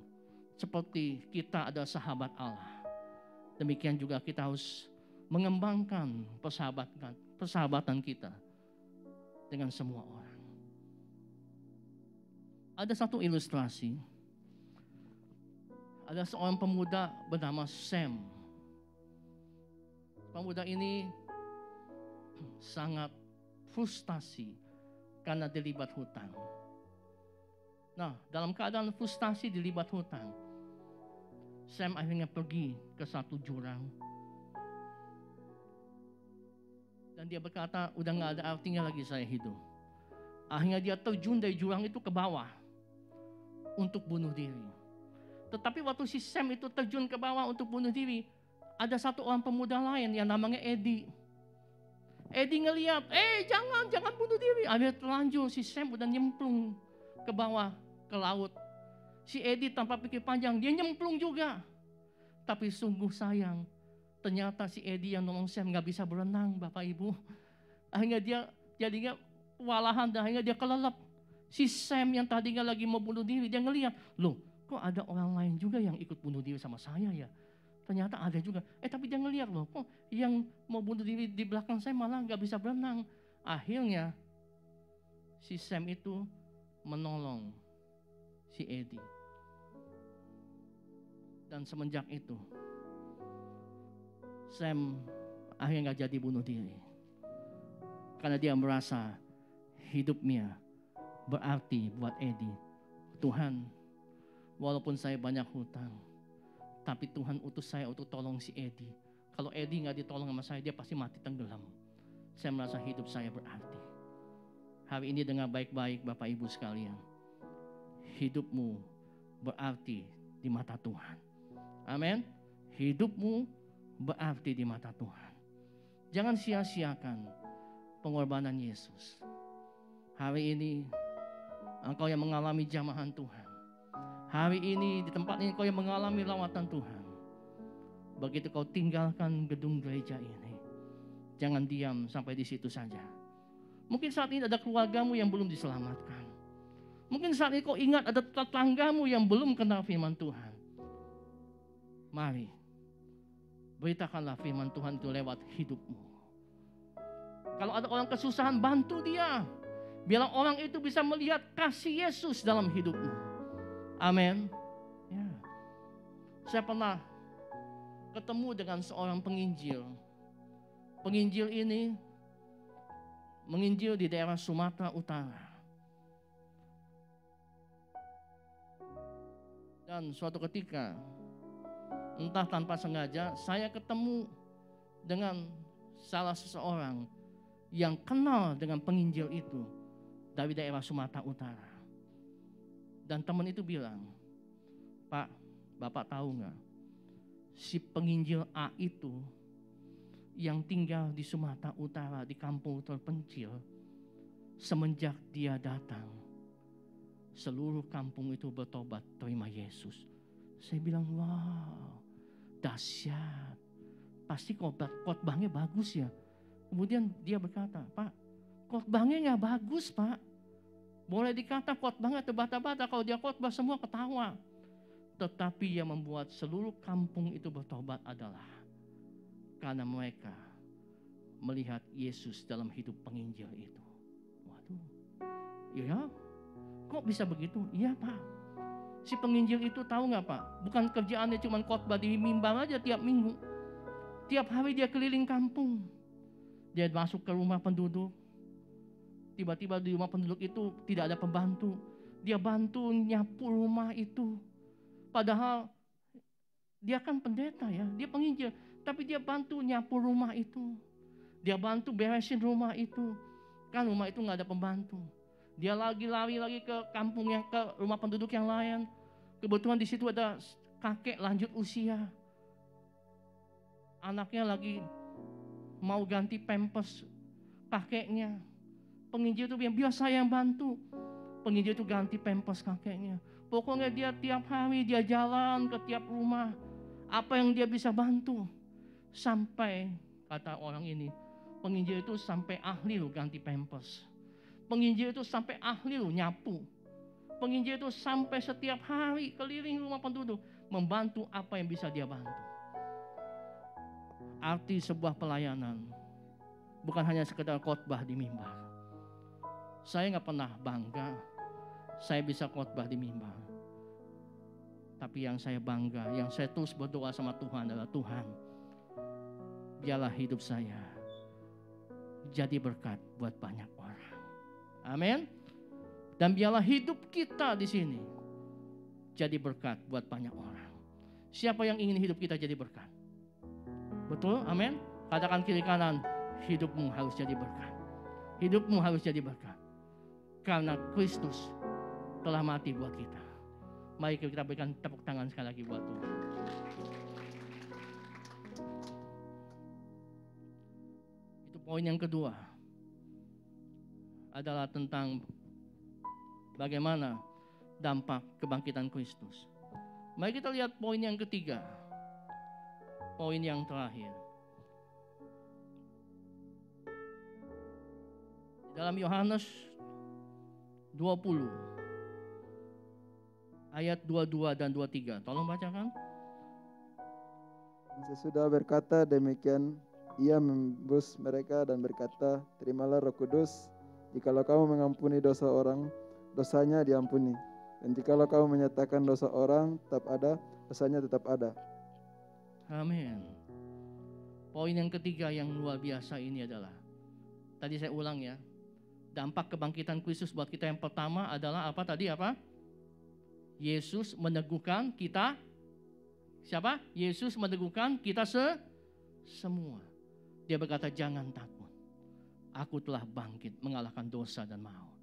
seperti kita adalah sahabat Allah. Demikian juga kita harus mengembangkan persahabatan kita dengan semua orang. Ada satu ilustrasi. Ada seorang pemuda bernama Sam. Pemuda ini sangat frustasi karena dilibat hutang. Nah, dalam keadaan frustasi dilibat hutang, Sam akhirnya pergi ke satu jurang. Dan dia berkata, udah gak ada artinya lagi saya hidup. Akhirnya dia terjun dari jurang itu ke bawah untuk bunuh diri. Tetapi waktu si Sam itu terjun ke bawah untuk bunuh diri, ada satu orang pemuda lain yang namanya Eddie. Eddie ngeliat, jangan bunuh diri. Akhirnya terlanjur, si Sam udah nyemplung ke bawah, ke laut. Si Eddie tanpa pikir panjang, dia nyemplung juga. Tapi sungguh sayang, ternyata si Eddie yang nolong Sam gak bisa berenang, Bapak Ibu. Akhirnya dia jadinya kewalahan dan akhirnya dia kelelep. Si Sam yang tadinya lagi mau bunuh diri, dia ngeliat, loh kok ada orang lain juga yang ikut bunuh diri sama saya ya. Ternyata ada juga. Tapi dia ngeliat loh, kok yang mau bunuh diri di belakang saya malah gak bisa berenang. Akhirnya si Sam itu menolong si Eddie. Dan semenjak itu Sam akhirnya gak jadi bunuh diri. Karena dia merasa hidupnya berarti buat Eddie. Tuhan, walaupun saya banyak hutang, tapi Tuhan utus saya untuk tolong si Eddie. Kalau Eddie gak ditolong sama saya, dia pasti mati tenggelam. Saya merasa hidup saya berarti. Hari ini dengar baik-baik Bapak Ibu sekalian. Hidupmu berarti di mata Tuhan. Amin. Hidupmu berarti di mata Tuhan. Jangan sia-siakan pengorbanan Yesus. Hari ini engkau yang mengalami jamahan Tuhan. Hari ini di tempat ini kau yang mengalami lawatan Tuhan. Begitu kau tinggalkan gedung gereja ini, jangan diam sampai di situ saja. Mungkin saat ini ada keluargamu yang belum diselamatkan. Mungkin saat ini kau ingat ada tetanggamu yang belum kenal firman Tuhan. Mari, beritakanlah firman Tuhan itu lewat hidupmu. Kalau ada orang kesusahan, bantu dia. Biarlah orang itu bisa melihat kasih Yesus dalam hidupmu. Amin. Ya. Saya pernah ketemu dengan seorang penginjil. Penginjil ini menginjil di daerah Sumatera Utara. Dan suatu ketika, entah tanpa sengaja, saya ketemu dengan salah seseorang yang kenal dengan penginjil itu dari daerah Sumatera Utara. Dan teman itu bilang, Pak, Bapak tahu nggak, si penginjil A itu yang tinggal di Sumatera Utara di kampung terpencil, semenjak dia datang, seluruh kampung itu bertobat terima Yesus. Saya bilang, wow, dahsyat. Pasti khotbahnya bagus ya. Kemudian dia berkata, Pak, khotbahnya nggak bagus, Pak. Boleh dikata khotbahnya terbata-bata, kalau dia khotbah semua ketawa. Tetapi yang membuat seluruh kampung itu bertobat adalah karena mereka melihat Yesus dalam hidup penginjil itu. Waduh, ya, kok bisa begitu? Iya, Pak. Si penginjil itu tahu nggak, Pak? Bukan kerjaannya cuma khotbah di mimbar aja tiap minggu. Tiap hari dia keliling kampung. Dia masuk ke rumah penduduk. Tiba-tiba di rumah penduduk itu tidak ada pembantu. Dia bantu nyapu rumah itu. Padahal dia kan pendeta ya, dia penginjil. Tapi dia bantu nyapu rumah itu. Dia bantu beresin rumah itu. Kan rumah itu gak ada pembantu. Dia lagi lari lagi ke kampung yang ke rumah penduduk yang lain. Kebetulan di situ ada kakek lanjut usia. Anaknya lagi mau ganti pampers kakeknya. Penginjil itu biar saya yang bantu. Penginjil itu ganti pampers kakeknya. Pokoknya dia tiap hari dia jalan ke tiap rumah. Apa yang dia bisa bantu. Sampai kata orang ini, penginjil itu sampai ahli loh ganti pampers. Penginjil itu sampai ahli loh nyapu. Penginjil itu sampai setiap hari keliling rumah penduduk. membantu apa yang bisa dia bantu. Arti sebuah pelayanan bukan hanya sekedar khotbah di mimbar. Saya nggak pernah bangga saya bisa khotbah di mimbar. Tapi yang saya bangga, yang saya terus berdoa sama Tuhan adalah, Tuhan, biarlah hidup saya jadi berkat buat banyak orang. Amin. Dan biarlah hidup kita di sini jadi berkat buat banyak orang. Siapa yang ingin hidup kita jadi berkat? Betul? Amin. Katakan kiri kanan, hidupmu harus jadi berkat. Hidupmu harus jadi berkat. Karena Kristus telah mati buat kita. Mari kita berikan tepuk tangan sekali lagi buat Tuhan. Itu poin yang kedua. Adalah tentang bagaimana dampak kebangkitan Kristus. Mari kita lihat poin yang ketiga. Poin yang terakhir. Dalam Yohanes 20 ayat 22 dan 23. Tolong bacakan. Sesudah berkata demikian, ia membus mereka dan berkata, terimalah Roh Kudus. Jikalau kamu mengampuni dosa orang, dosanya diampuni. Dan jikalau kamu menyatakan dosa orang tetap ada, dosanya tetap ada. Amin. Poin yang ketiga yang luar biasa ini adalah, tadi saya ulang ya, dampak kebangkitan Kristus buat kita yang pertama adalah apa tadi apa? Yesus meneguhkan kita, siapa? Yesus meneguhkan kita semua. Dia berkata, jangan takut. Aku telah bangkit mengalahkan dosa dan maut.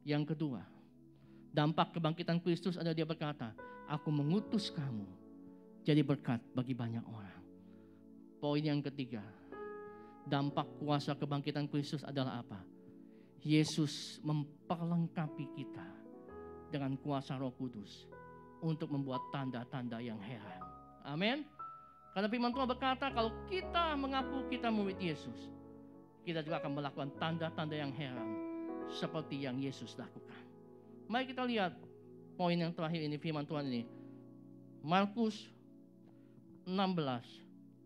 Yang kedua, dampak kebangkitan Kristus adalah dia berkata, aku mengutus kamu jadi berkat bagi banyak orang. Poin yang ketiga, dampak kuasa kebangkitan Kristus adalah apa? Yesus memperlengkapi kita dengan kuasa Roh Kudus untuk membuat tanda-tanda yang heran. Amin. Karena firman Tuhan berkata, kalau kita mengaku kita murid Yesus, kita juga akan melakukan tanda-tanda yang heran seperti yang Yesus lakukan. Mari kita lihat poin yang terakhir ini, firman Tuhan ini. Markus 16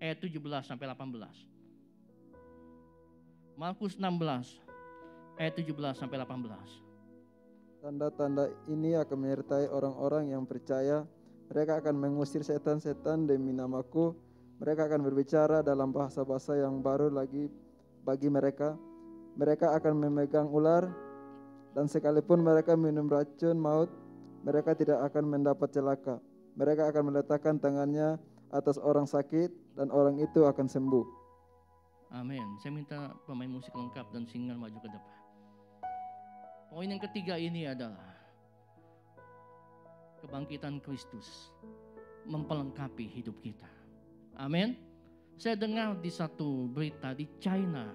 ayat 17 sampai 18. Markus 16 ayat 17 sampai 18. Tanda-tanda ini akan menyertai orang-orang yang percaya. Mereka akan mengusir setan-setan demi namaku. Mereka akan berbicara dalam bahasa-bahasa yang baru lagi bagi mereka. Mereka akan memegang ular. Dan sekalipun mereka minum racun maut, mereka tidak akan mendapat celaka. Mereka akan meletakkan tangannya atas orang sakit dan orang itu akan sembuh. Amin. Saya minta pemain musik lengkap dan singer maju ke depan. Poin yang ketiga ini adalah kebangkitan Kristus memperlengkapi hidup kita. Amin. Saya dengar di satu berita di China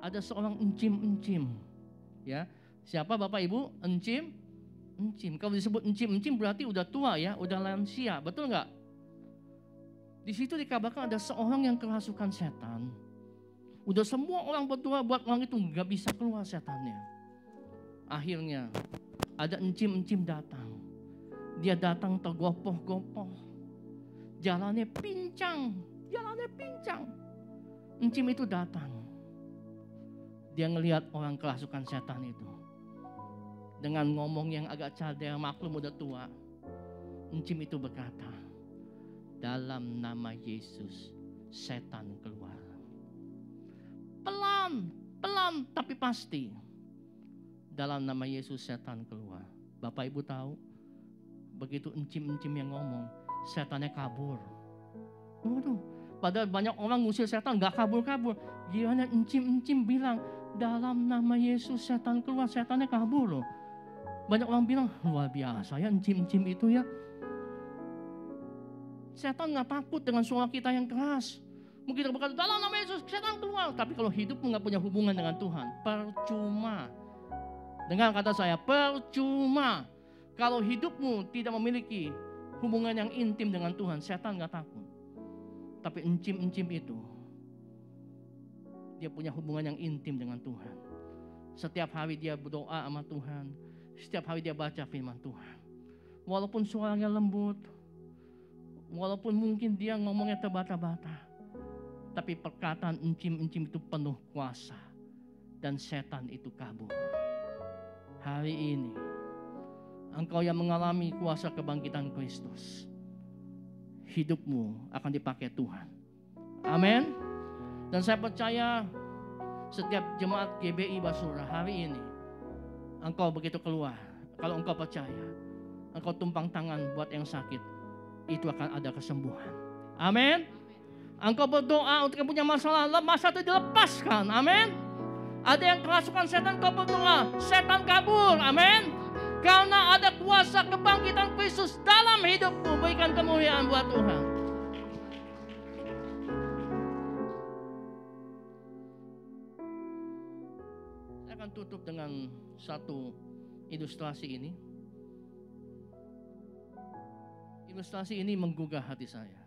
ada seorang encim. Ya, siapa Bapak Ibu? Encim. Kalau disebut encim berarti udah tua ya, udah lansia, betul nggak? Di situ dikabarkan ada seorang yang kerasukan setan. Udah semua orang berdoa buat orang itu nggak bisa keluar setannya. Akhirnya ada encim datang. Dia datang tergopoh-gopoh. Jalannya pincang. Encim itu datang. Dia ngelihat orang kerasukan setan itu. Dengan ngomong yang agak cadel, maklum udah tua. Encim itu berkata, dalam nama Yesus setan keluar. Pelan tapi pasti. Dalam nama Yesus setan keluar. Bapak Ibu tahu, begitu encim yang ngomong, setannya kabur. Waduh, padahal banyak orang ngusir setan gak kabur-kabur. Gimana encim bilang, dalam nama Yesus setan keluar, setannya kabur loh. Banyak orang bilang, luar biasa ya encim itu ya. Setan gak takut dengan suara kita yang keras. Mungkin kita berkata, dalam nama Yesus setan keluar. Tapi kalau hidupmu gak punya hubungan dengan Tuhan, percuma. Dengar kata saya, percuma. Kalau hidupmu tidak memiliki hubungan yang intim dengan Tuhan, setan gak takut. Tapi encim itu, dia punya hubungan yang intim dengan Tuhan. Setiap hari dia berdoa sama Tuhan. Setiap hari dia baca firman Tuhan. Walaupun suaranya lembut, walaupun mungkin dia ngomongnya terbata-bata, tapi perkataan encim-encim itu penuh kuasa dan setan itu kabur. Hari ini engkau yang mengalami kuasa kebangkitan Kristus, hidupmu akan dipakai Tuhan. Amin. Dan saya percaya setiap jemaat GBI Basura hari ini, engkau begitu keluar, kalau engkau percaya, engkau tumpang tangan buat yang sakit, itu akan ada kesembuhan. Amin. Engkau berdoa untuk yang punya masalah itu dilepaskan. Amin. Ada yang kerasukan setan, engkau berdoa, setan kabur. Amin. Karena ada kuasa kebangkitan Kristus dalam hidupmu. Berikan kemuliaan buat Tuhan. Saya akan tutup dengan satu ilustrasi ini. Ilustrasi ini menggugah hati saya.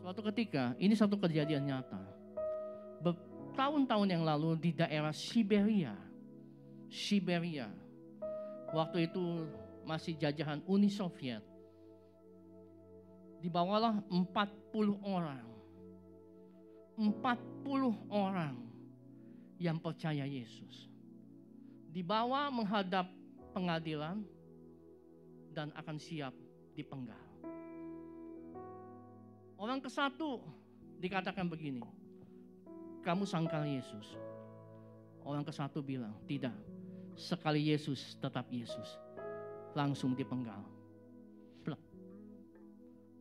Suatu ketika, ini satu kejadian nyata. Bertahun-tahun yang lalu di daerah Siberia. Waktu itu masih jajahan Uni Soviet. Dibawalah 40 orang. 40 orang yang percaya Yesus. Dibawa menghadap pengadilan dan akan siap dipenggal. Orang ke-1 dikatakan begini, kamu sangkal Yesus. Orang ke-1 bilang, tidak. Sekali Yesus, tetap Yesus. Langsung dipenggal.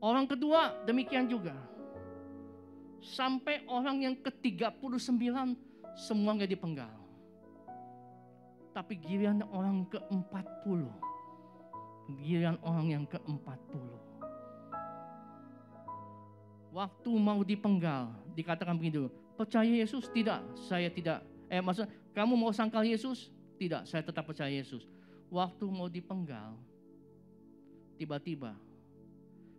Orang kedua demikian juga. Sampai orang yang ke-39 semuanya dipenggal. Tapi giliran orang ke-40. Giliran orang yang ke-40. Waktu mau dipenggal, dikatakan begini, percaya Yesus? Tidak, saya tidak. Maksudnya, kamu mau sangkal Yesus? Tidak, saya tetap percaya Yesus. Waktu mau dipenggal, tiba-tiba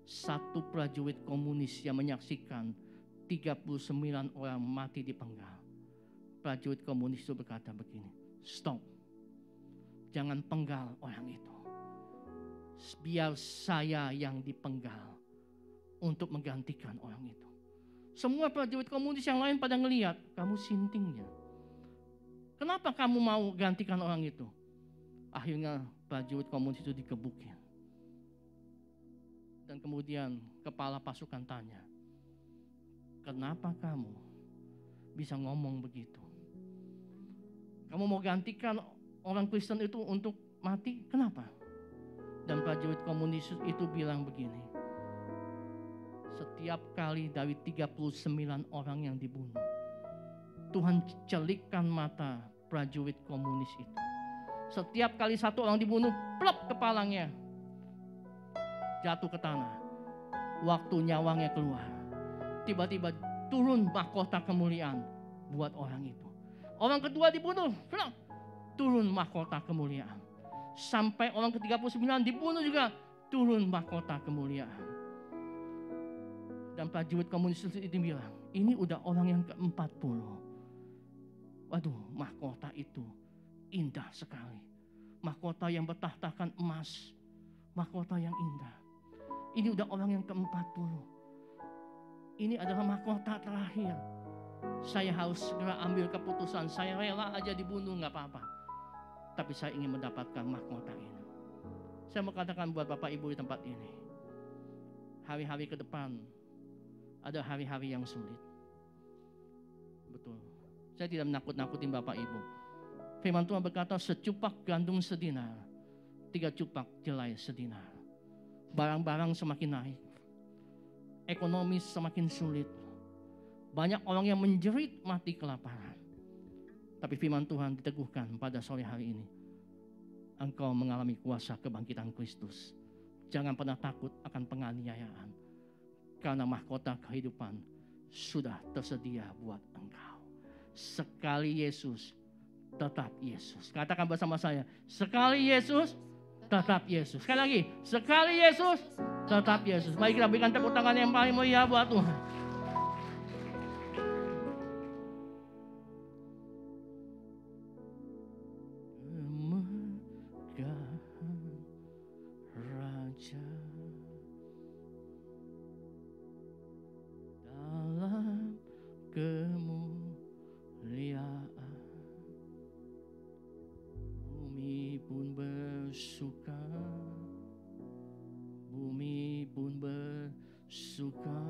satu prajurit komunis yang menyaksikan 39 orang mati dipenggal. Prajurit komunis itu berkata begini, stop, jangan penggal orang itu. Biar saya yang dipenggal untuk menggantikan orang itu. Semua prajurit komunis yang lain pada ngelihat, kamu sintingnya. Kenapa kamu mau gantikan orang itu? Akhirnya prajurit komunis itu dikebukin. Dan kemudian kepala pasukan tanya, kenapa kamu bisa ngomong begitu? Kamu mau gantikan orang Kristen itu untuk mati? Kenapa? Dan prajurit komunis itu bilang begini, setiap kali dari 39 orang yang dibunuh, Tuhan celikkan mata prajurit komunis itu. Setiap kali satu orang dibunuh, plop kepalanya jatuh ke tanah. Waktu nyawanya keluar, tiba-tiba turun mahkota kemuliaan buat orang itu. Orang kedua dibunuh, plop, turun mahkota kemuliaan. Sampai orang ke-39 dibunuh juga, turun mahkota kemuliaan. Dan prajurit komunis itu bilang, ini udah orang yang ke-40. Waduh, mahkota itu indah sekali. Mahkota yang bertahtakan emas. Mahkota yang indah. Ini udah orang yang ke-40. Ini adalah mahkota terakhir. Saya harus segera ambil keputusan. Saya rela aja dibunuh, gak apa-apa. Tapi saya ingin mendapatkan mahkota ini. Saya mau katakan buat Bapak Ibu di tempat ini. Hari-hari ke depan ada hari-hari yang sulit. Betul. Saya tidak menakut-nakutin Bapak Ibu. Firman Tuhan berkata, secupak gandum sedinar, 3 cupak jelai sedinar. Barang-barang semakin naik. Ekonomi semakin sulit. Banyak orang yang menjerit mati kelaparan. Tapi firman Tuhan diteguhkan pada sore hari ini. Engkau mengalami kuasa kebangkitan Kristus. Jangan pernah takut akan penganiayaan. Karena mahkota kehidupan sudah tersedia buat engkau. Sekali Yesus, tetap Yesus. Katakan bersama saya, sekali Yesus, tetap Yesus. Sekali lagi, sekali Yesus, tetap Yesus. Mari kita berikan tepuk tangan yang paling meriah buat Tuhan. raja dalam kemuliaan. Bumi pun bersuka, bumi pun bersuka.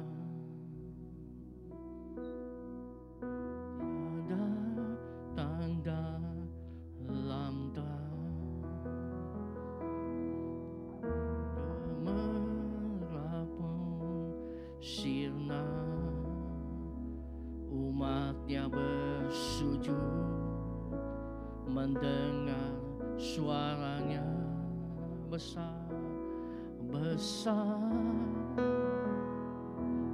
Tiada tanda lamta, gemerlap pun sirna. Umatnya bersujud mendengar suaranya besar, besar.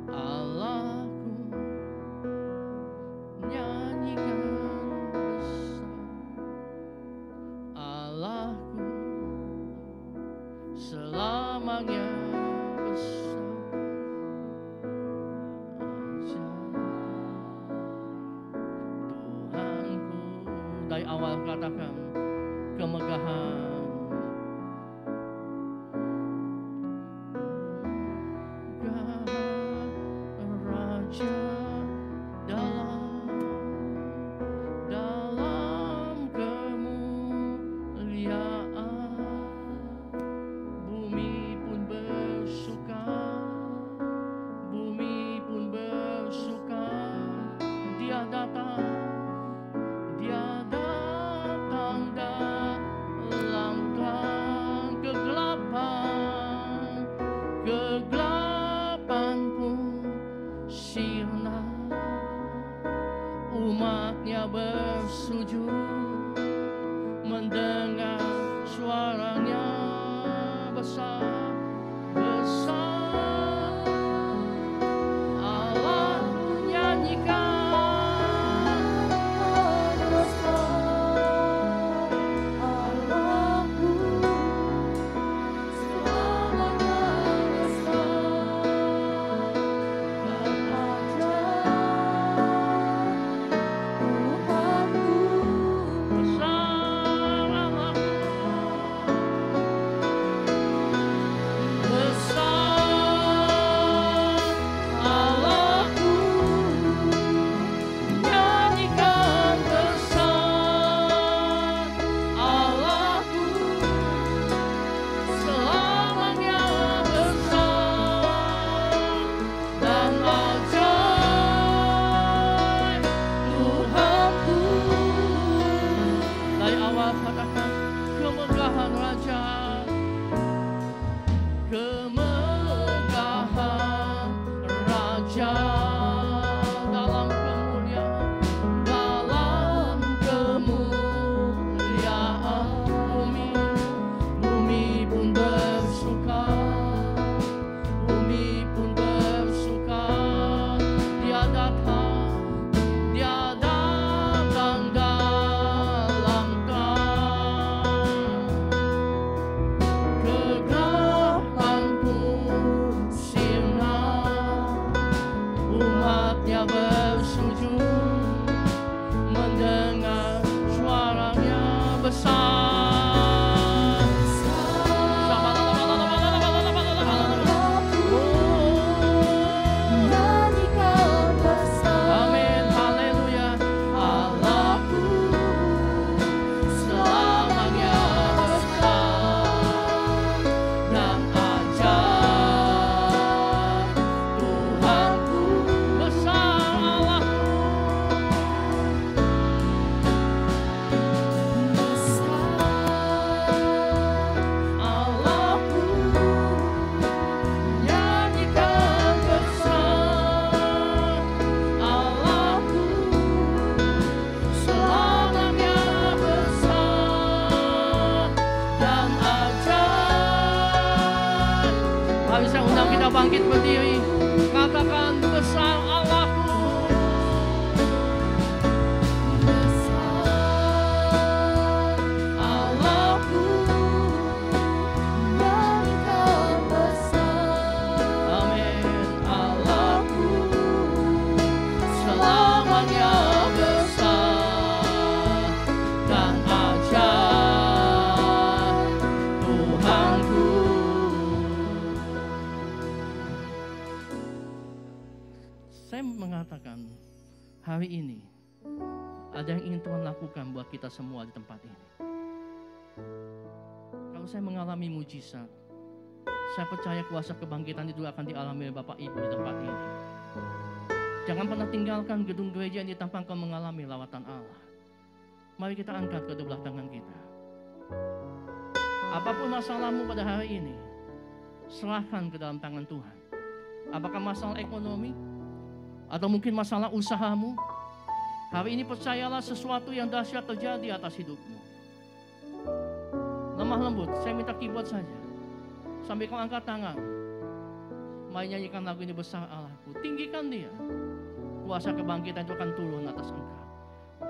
Allahku nyanyikan besar, Allahku selamanya besar. Tuhanku, dari awal katakan kemegahan. Raja dalam kemuliaan, bumi pun bersuka, bumi pun bersuka. Dia datang dalam terang kegelapan pun sirna. Umatnya bersujud mendengar suaranya besar, besar. Allah nyanyikan besar, Allahku selamanya besar. Dan bangkit berdiri, katakan besar Allahku. Besar Allahku, dan Kau besar. Amin. Allahku selamanya besar dan ajaib, Tuhanku saya mengatakan hari ini ada yang ingin Tuhan lakukan buat kita semua di tempat ini. Kalau saya mengalami mujizat, saya percaya kuasa kebangkitan itu akan dialami oleh Bapak Ibu di tempat ini. Jangan pernah tinggalkan gedung gereja ini tanpa engkau mengalami lawatan Allah. Mari kita angkat kedua belah tangan kita. Apapun masalahmu pada hari ini, serahkan ke dalam tangan Tuhan. Apakah masalah ekonomi? Atau mungkin masalah usahamu? Hari ini percayalah sesuatu yang dahsyat terjadi atas hidupmu. Lemah lembut, saya minta keyboard saja. Sambil kau angkat tangan, mari nyanyikan lagu ini, besar Allahku. Tinggikan dia. Kuasa kebangkitan itu akan turun atas engkau.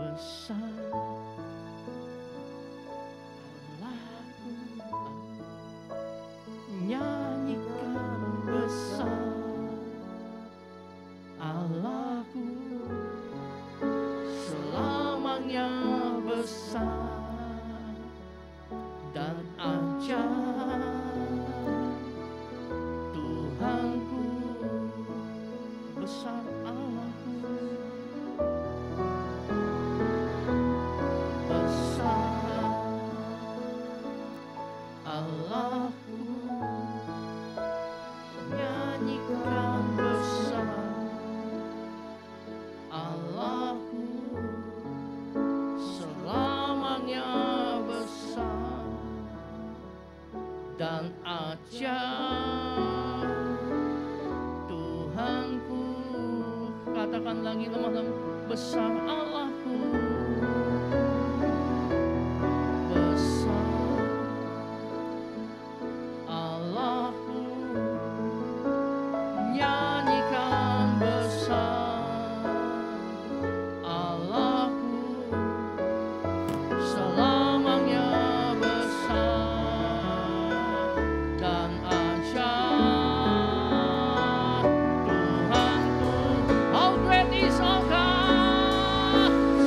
Besar Allahku, nyanyikan besar Allahku, selamanya besar dan ajaib. Tuhanku besar Allahku, besar Allahku, nyanyikan besar Allahku, selamanya besar dan ajaib. Tuhanku, katakan lagi lemah lembut, besar Allahku, besar Allahku, nyanyikan besar Allahku, selamanya besar dan ajaib. Tuhanku, how great is our God.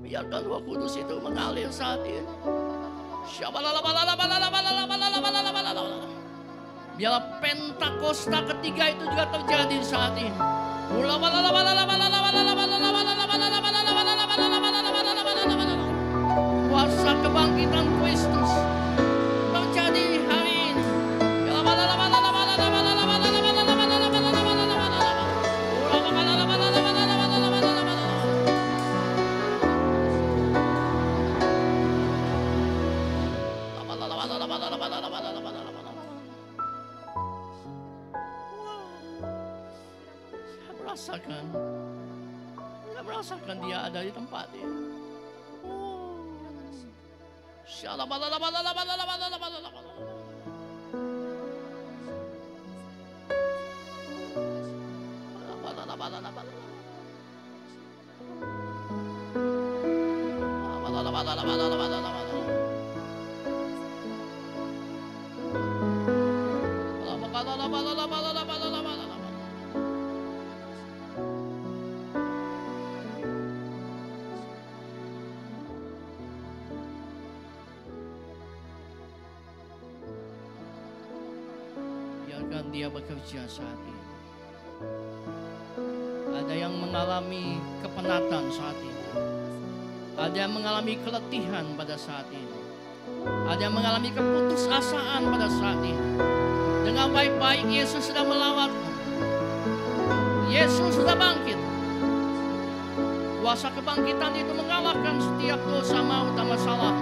Biarkan Roh Kudus itu mengalir saat ini. Biarlah Pentakosta ketiga itu juga terjadi saat ini. Kuasa kebangkitan Kristus terjadi hari ini. Saya merasakan dia ada di tempat ini. Biarkan dia bekerja saat ini. Ada yang mengalami kepenatan saat ini. Ada yang mengalami keletihan pada saat ini. Ada yang mengalami keputusasaan pada saat ini. Dengan baik-baik Yesus sudah melawatmu. Yesus sudah bangkit. Kuasa kebangkitan itu mengalahkan setiap dosa, maut dan masalah.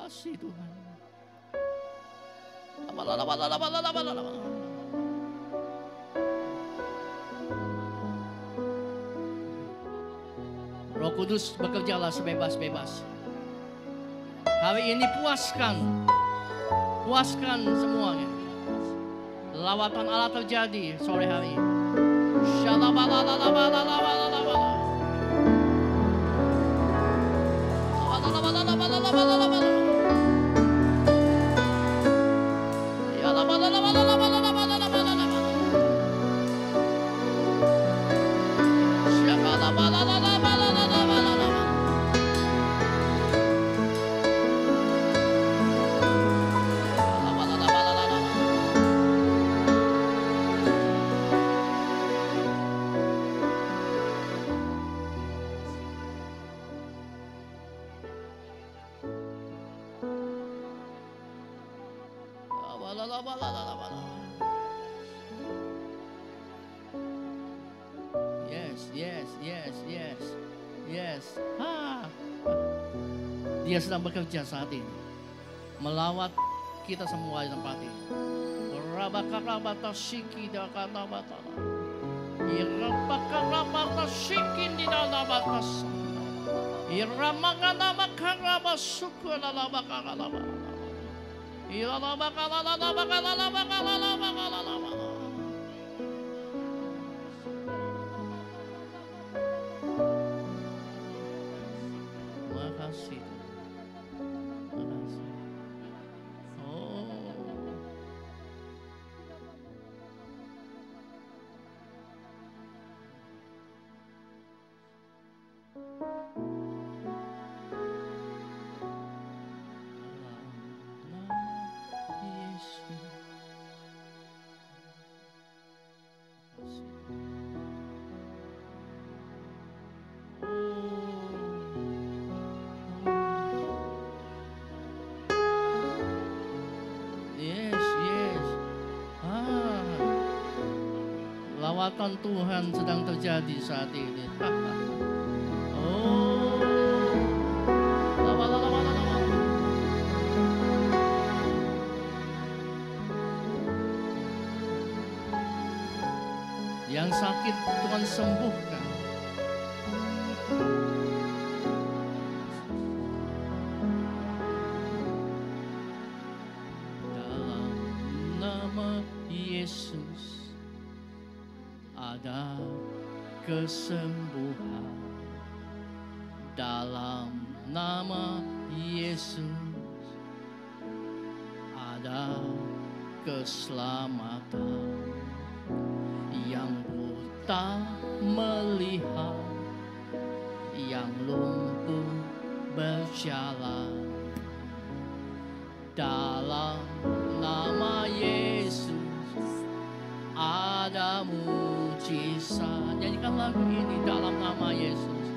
Kasih Tuhan. Roh Kudus bekerjalah sebebas-bebas. Hari ini puaskan semuanya. Lawatan Allah terjadi sore hari ini. Yes. Dia sedang bekerja saat ini. Melawat kita semua di tempat ini. Rabakarabata shiki dakatabata. Irabakarabata shikin di dalam batas. Iramaganabakaraba sukuralabakaralaba. Iralabakaralabakaralabakaralabakaralaba. Makasih. Perawatan Tuhan sedang terjadi saat ini. Oh. Lawa. Yang sakit Tuhan sembuhkan. Dalam nama Yesus ada kesembuhan. Dalam nama Yesus ada keselamatan. Yang buta melihat, yang lumpuh berjalan. Dalam nama Yesus ada mujizat. Nyanyikan lagu ini, dalam nama Yesus.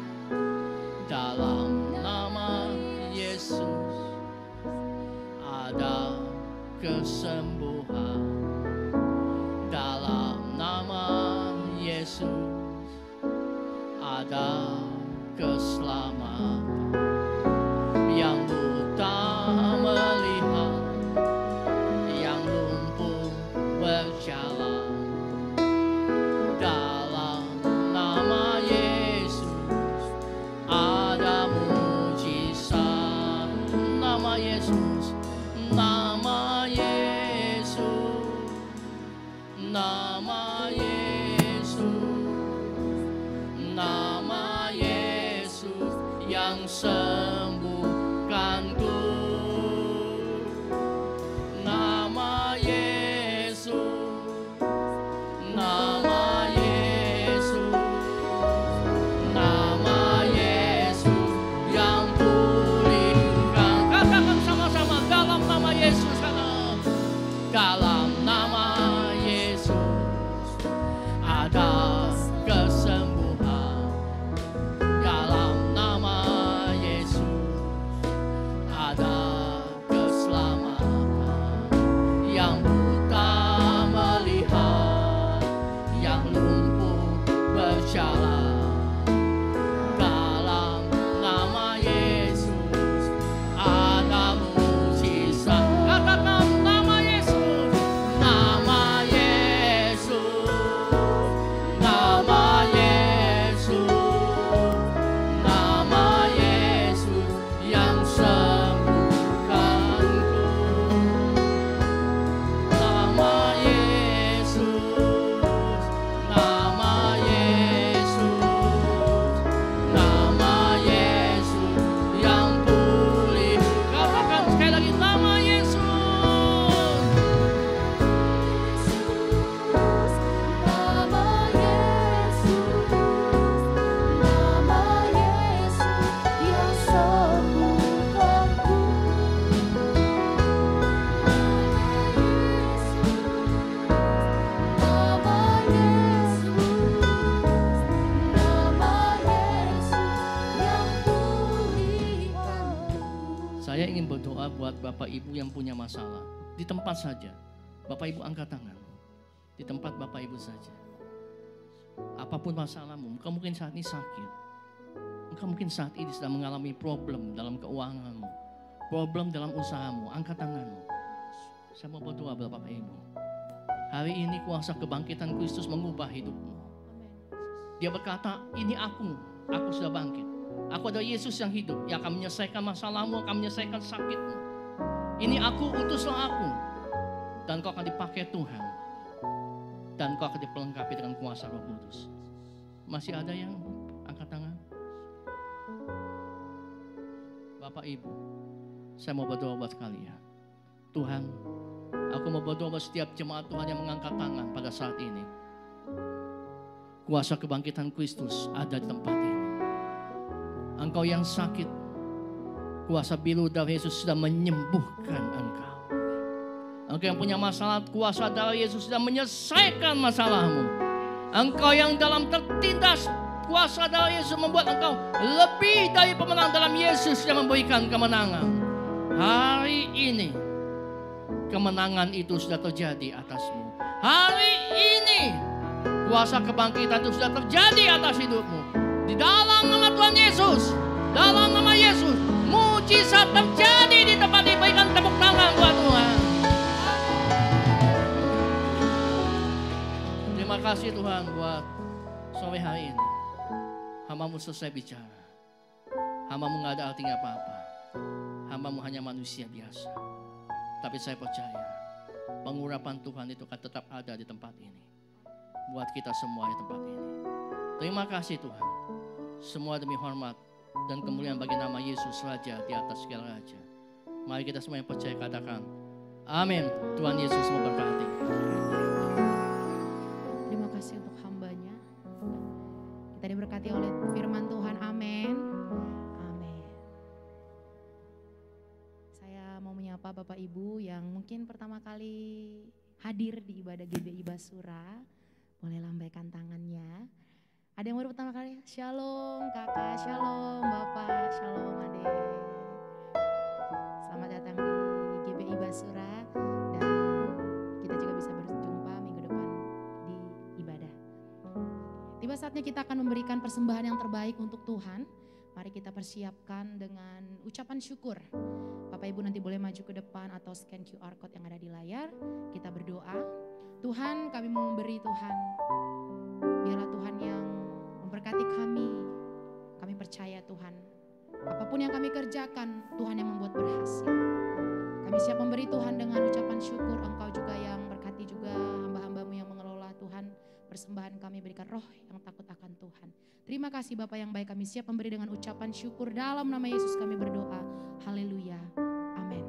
Dalam nama Yesus ada kesembuhan. Dalam nama Yesus ada keselamatan. Yang buta melihat, yang lumpuh berjalan. Dalam nama Yesus ada mujizat. Nama Yesus, nama Yesus, nama Yesus, nama Yesus yang sembuhkanku. Nama Yesus, nama Yesus, nama Yesus yang pulihkan. Katakan sama-sama, dalam nama Yesus. Dalam nama Yesus ada kesembuhan. Dalam nama Yesus ada keselamatan. Yang buta melihat, yang lumpuh berjalan. Dalam nama Yesus ada mujizat. Katakan nama Yesus, nama Yesus, nama Yesus, nama Yesus yang sembuhkanku. Nama Yesus, nama Yesus, nama Yesus yang pulih. Katakan sekali lagi, nama Yesus. Saya ingin berdoa buat Bapak Ibu yang punya masalah. Di tempat saja. Bapak Ibu angkat tangan. Di tempat Bapak Ibu saja. Apapun masalahmu, engkau mungkin saat ini sakit. Engkau mungkin saat ini sedang mengalami problem dalam keuanganmu. Problem dalam usahamu. Angkat tanganmu. Saya mau berdoa buat Bapak Ibu. Hari ini kuasa kebangkitan Kristus mengubah hidupmu. Dia berkata, ini aku sudah bangkit. Aku adalah Yesus yang hidup, yang akan menyelesaikan masalahmu, akan menyelesaikan sakitmu. Ini aku, utuslah aku. Dan kau akan dipakai Tuhan. Dan kau akan dipelengkapi dengan kuasa Roh Kudus. Masih ada yang angkat tangan? Bapak Ibu, saya mau berdoa buat kalian. Tuhan, aku mau berdoa buat setiap jemaat Tuhan yang mengangkat tangan pada saat ini. Kuasa kebangkitan Kristus ada di tempat ini. Engkau yang sakit, kuasa biru darah Yesus sudah menyembuhkan engkau. Engkau yang punya masalah, kuasa darah Yesus sudah menyelesaikan masalahmu. Engkau yang dalam tertindas, kuasa darah Yesus membuat engkau lebih dari pemenang dalam Yesus yang memberikan kemenangan. Hari ini, kemenangan itu sudah terjadi atasmu. Hari ini, Kuasa kebangkitan itu sudah terjadi atas hidupmu. Di dalam nama Tuhan Yesus, dalam nama Yesus, mujizat terjadi di tempat ini. Berikan tepuk tangan buat Tuhan. Terima kasih Tuhan buat sore hari ini. Hamba-Mu selesai bicara. Hamba-Mu gak ada artinya apa-apa. Hamba-Mu hanya manusia biasa. Tapi saya percaya pengurapan Tuhan itu akan tetap ada di tempat ini. Buat kita semua di tempat ini. Terima kasih Tuhan. Semua demi hormat dan kemuliaan bagi nama Yesus Raja di atas segala raja. Mari kita semua yang percaya katakan amin. Tuhan Yesus memberkati. Terima kasih untuk hambanya. Kita diberkati oleh firman Tuhan. Amin. Amin. Saya mau menyapa Bapak Ibu yang mungkin pertama kali hadir di ibadah GBI Basura. Boleh lambaikan tangannya. Ada yang baru pertama kali? Shalom kakak, shalom bapak, shalom adik. Selamat datang di GBI Basura. Dan kita juga bisa berjumpa minggu depan di ibadah. Tiba saatnya kita akan memberikan persembahan yang terbaik untuk Tuhan. Mari kita persiapkan dengan ucapan syukur. Bapak Ibu nanti boleh maju ke depan atau scan QR Code yang ada di layar. Kita berdoa. Tuhan, kami mau memberi Tuhan. Biarlah Tuhan yang memberkati kami. Kami percaya Tuhan. Apapun yang kami kerjakan, Tuhan yang membuat berhasil. Kami siap memberi Tuhan dengan ucapan syukur. Engkau juga yang berkati juga hamba-hambamu yang mengelola Tuhan. Persembahan kami berikan roh yang takut akan Tuhan. Terima kasih Bapak yang baik, kami siap memberi dengan ucapan syukur. Dalam nama Yesus kami berdoa. Haleluya. Amin.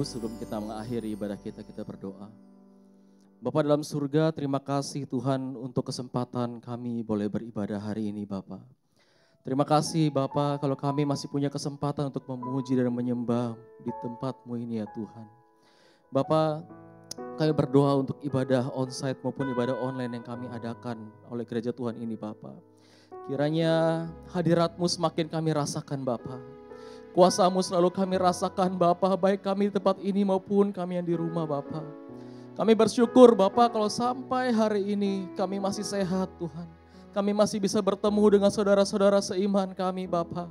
Sebelum kita mengakhiri ibadah kita berdoa. Bapa dalam surga, terima kasih Tuhan untuk kesempatan kami boleh beribadah hari ini Bapa. Terima kasih Bapa kalau kami masih punya kesempatan untuk memuji dan menyembah di tempat-Mu ini ya Tuhan. Bapa, kami berdoa untuk ibadah onsite maupun ibadah online yang kami adakan oleh gereja Tuhan ini Bapa. Kiranya hadirat-Mu semakin kami rasakan Bapa. Kuasa-Mu selalu kami rasakan Bapa, baik kami di tempat ini maupun kami yang di rumah Bapa. Kami bersyukur Bapa kalau sampai hari ini kami masih sehat Tuhan. Kami masih bisa bertemu dengan saudara-saudara seiman kami Bapa.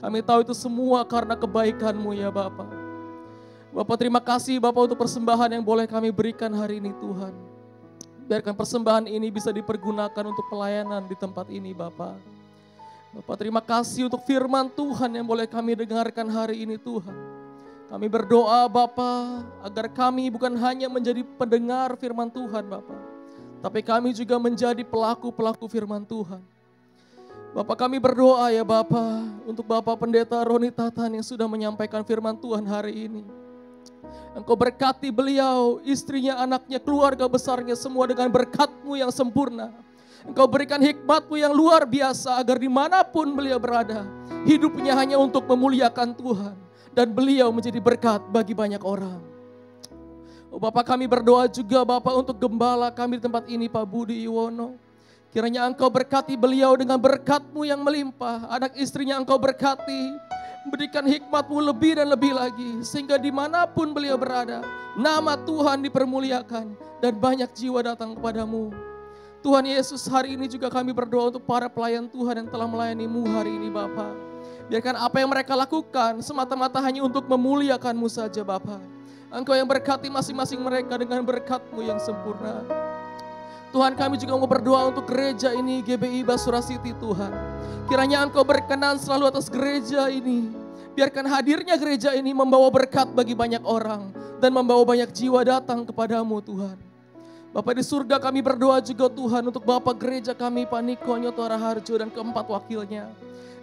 Kami tahu itu semua karena kebaikan-Mu ya Bapa. Bapa terima kasih Bapa untuk persembahan yang boleh kami berikan hari ini Tuhan. Biarkan persembahan ini bisa dipergunakan untuk pelayanan di tempat ini Bapa. Bapak terima kasih untuk firman Tuhan yang boleh kami dengarkan hari ini Tuhan. Kami berdoa Bapa agar kami bukan hanya menjadi pendengar firman Tuhan Bapa. tapi kami juga menjadi pelaku-pelaku firman Tuhan. Bapak, kami berdoa ya Bapak, untuk Bapak Pendeta Roni Tatan yang sudah menyampaikan firman Tuhan hari ini. Engkau berkati beliau, istrinya, anaknya, keluarga besarnya, semua dengan berkat-Mu yang sempurna. Engkau berikan hikmat-Mu yang luar biasa, agar dimanapun beliau berada, hidupnya hanya untuk memuliakan Tuhan. Dan beliau menjadi berkat bagi banyak orang. Oh Bapak, kami berdoa juga Bapak untuk gembala kami di tempat ini, Pak Budi Iwono. Kiranya Engkau berkati beliau dengan berkat-Mu yang melimpah. Anak istrinya Engkau berkati, berikan hikmat-Mu lebih dan lebih lagi. Sehingga dimanapun beliau berada, nama Tuhan dipermuliakan dan banyak jiwa datang kepadamu. Tuhan Yesus, hari ini juga kami berdoa untuk para pelayan Tuhan yang telah melayani-Mu hari ini Bapak. Biarkan apa yang mereka lakukan semata-mata hanya untuk memuliakan-Mu saja Bapak. Engkau yang berkati masing-masing mereka dengan berkat-Mu yang sempurna. Tuhan, kami juga mau berdoa untuk gereja ini, GBI Basura City Tuhan. Kiranya Engkau berkenan selalu atas gereja ini. Biarkan hadirnya gereja ini membawa berkat bagi banyak orang. Dan membawa banyak jiwa datang kepadamu Tuhan. Bapak di surga, kami berdoa juga Tuhan untuk Bapak gereja kami, Pak Niko Nyotora Harjo dan keempat wakilnya.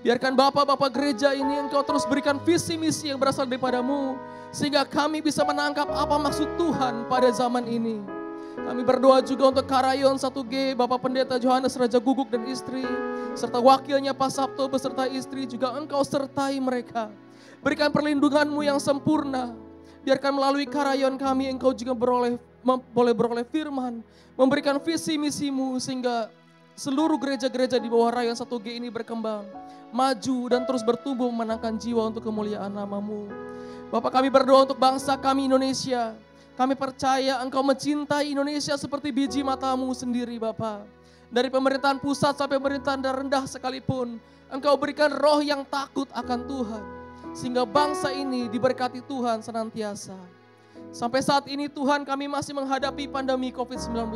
Biarkan Bapak-Bapak gereja ini Engkau terus berikan visi misi yang berasal daripada-Mu. Sehingga kami bisa menangkap apa maksud Tuhan pada zaman ini. Kami berdoa juga untuk Karayon 1G, Bapak Pendeta Johannes Raja Guguk dan istri. Serta wakilnya Pak Sabto beserta istri, juga Engkau sertai mereka. Berikan perlindungan-Mu yang sempurna. Biarkan melalui Karayon kami Engkau juga boleh beroleh firman. Memberikan visi misi-Mu sehingga seluruh gereja-gereja di bawah Rayon 1G ini berkembang. Maju dan terus bertumbuh memenangkan jiwa untuk kemuliaan nama-Mu. Bapak, kami berdoa untuk bangsa kami Indonesia. Kami percaya Engkau mencintai Indonesia seperti biji mata-Mu sendiri Bapak. Dari pemerintahan pusat sampai pemerintahan rendah sekalipun, Engkau berikan roh yang takut akan Tuhan. Sehingga bangsa ini diberkati Tuhan senantiasa. Sampai saat ini Tuhan, kami masih menghadapi pandemi COVID-19.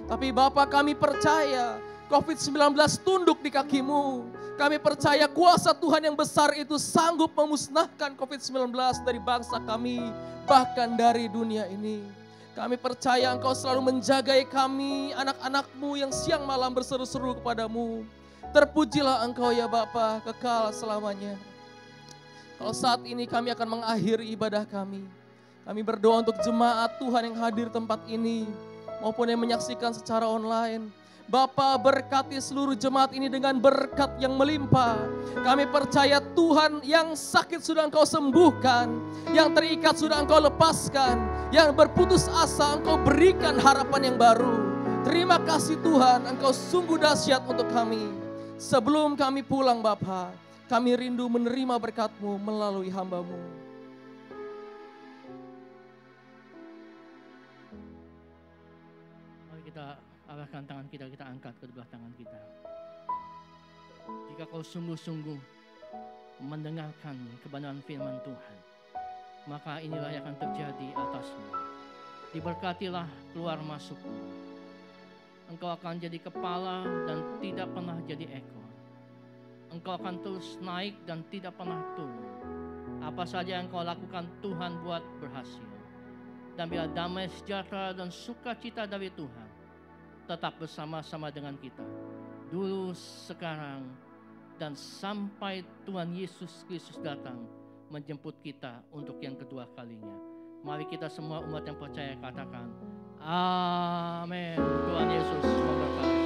Tapi Bapak, kami percaya COVID-19 tunduk di kaki-Mu. Kami percaya kuasa Tuhan yang besar itu sanggup memusnahkan COVID-19 dari bangsa kami, bahkan dari dunia ini. Kami percaya Engkau selalu menjagai kami, anak-anak-Mu yang siang malam berseru-seru kepadamu. Terpujilah Engkau ya Bapa, kekal selamanya. Kalau saat ini kami akan mengakhiri ibadah kami. Kami berdoa untuk jemaat Tuhan yang hadir tempat ini, maupun yang menyaksikan secara online. Bapa, berkati seluruh jemaat ini dengan berkat yang melimpah. Kami percaya Tuhan, yang sakit sudah Engkau sembuhkan, yang terikat sudah Engkau lepaskan, yang berputus asa Engkau berikan harapan yang baru. Terima kasih Tuhan, Engkau sungguh dahsyat untuk kami. Sebelum kami pulang Bapa, kami rindu menerima berkat-Mu melalui hamba-Mu. Mari kita arahkan tangan kita, kita angkat kedua tangan kita. Jika kau sungguh-sungguh mendengarkan kebenaran firman Tuhan, maka inilah yang akan terjadi atasmu. Diberkatilah keluar masukmu. Engkau akan jadi kepala dan tidak pernah jadi ekor. Engkau akan terus naik dan tidak pernah turun. Apa saja yang kau lakukan, Tuhan buat berhasil. Dan biar damai, sejahtera dan sukacita dari Tuhan tetap bersama-sama dengan kita, dulu, sekarang, dan sampai Tuhan Yesus Kristus datang menjemput kita untuk yang kedua kalinya. Mari kita semua umat yang percaya katakan, Amin. Tuhan Yesus memberkati.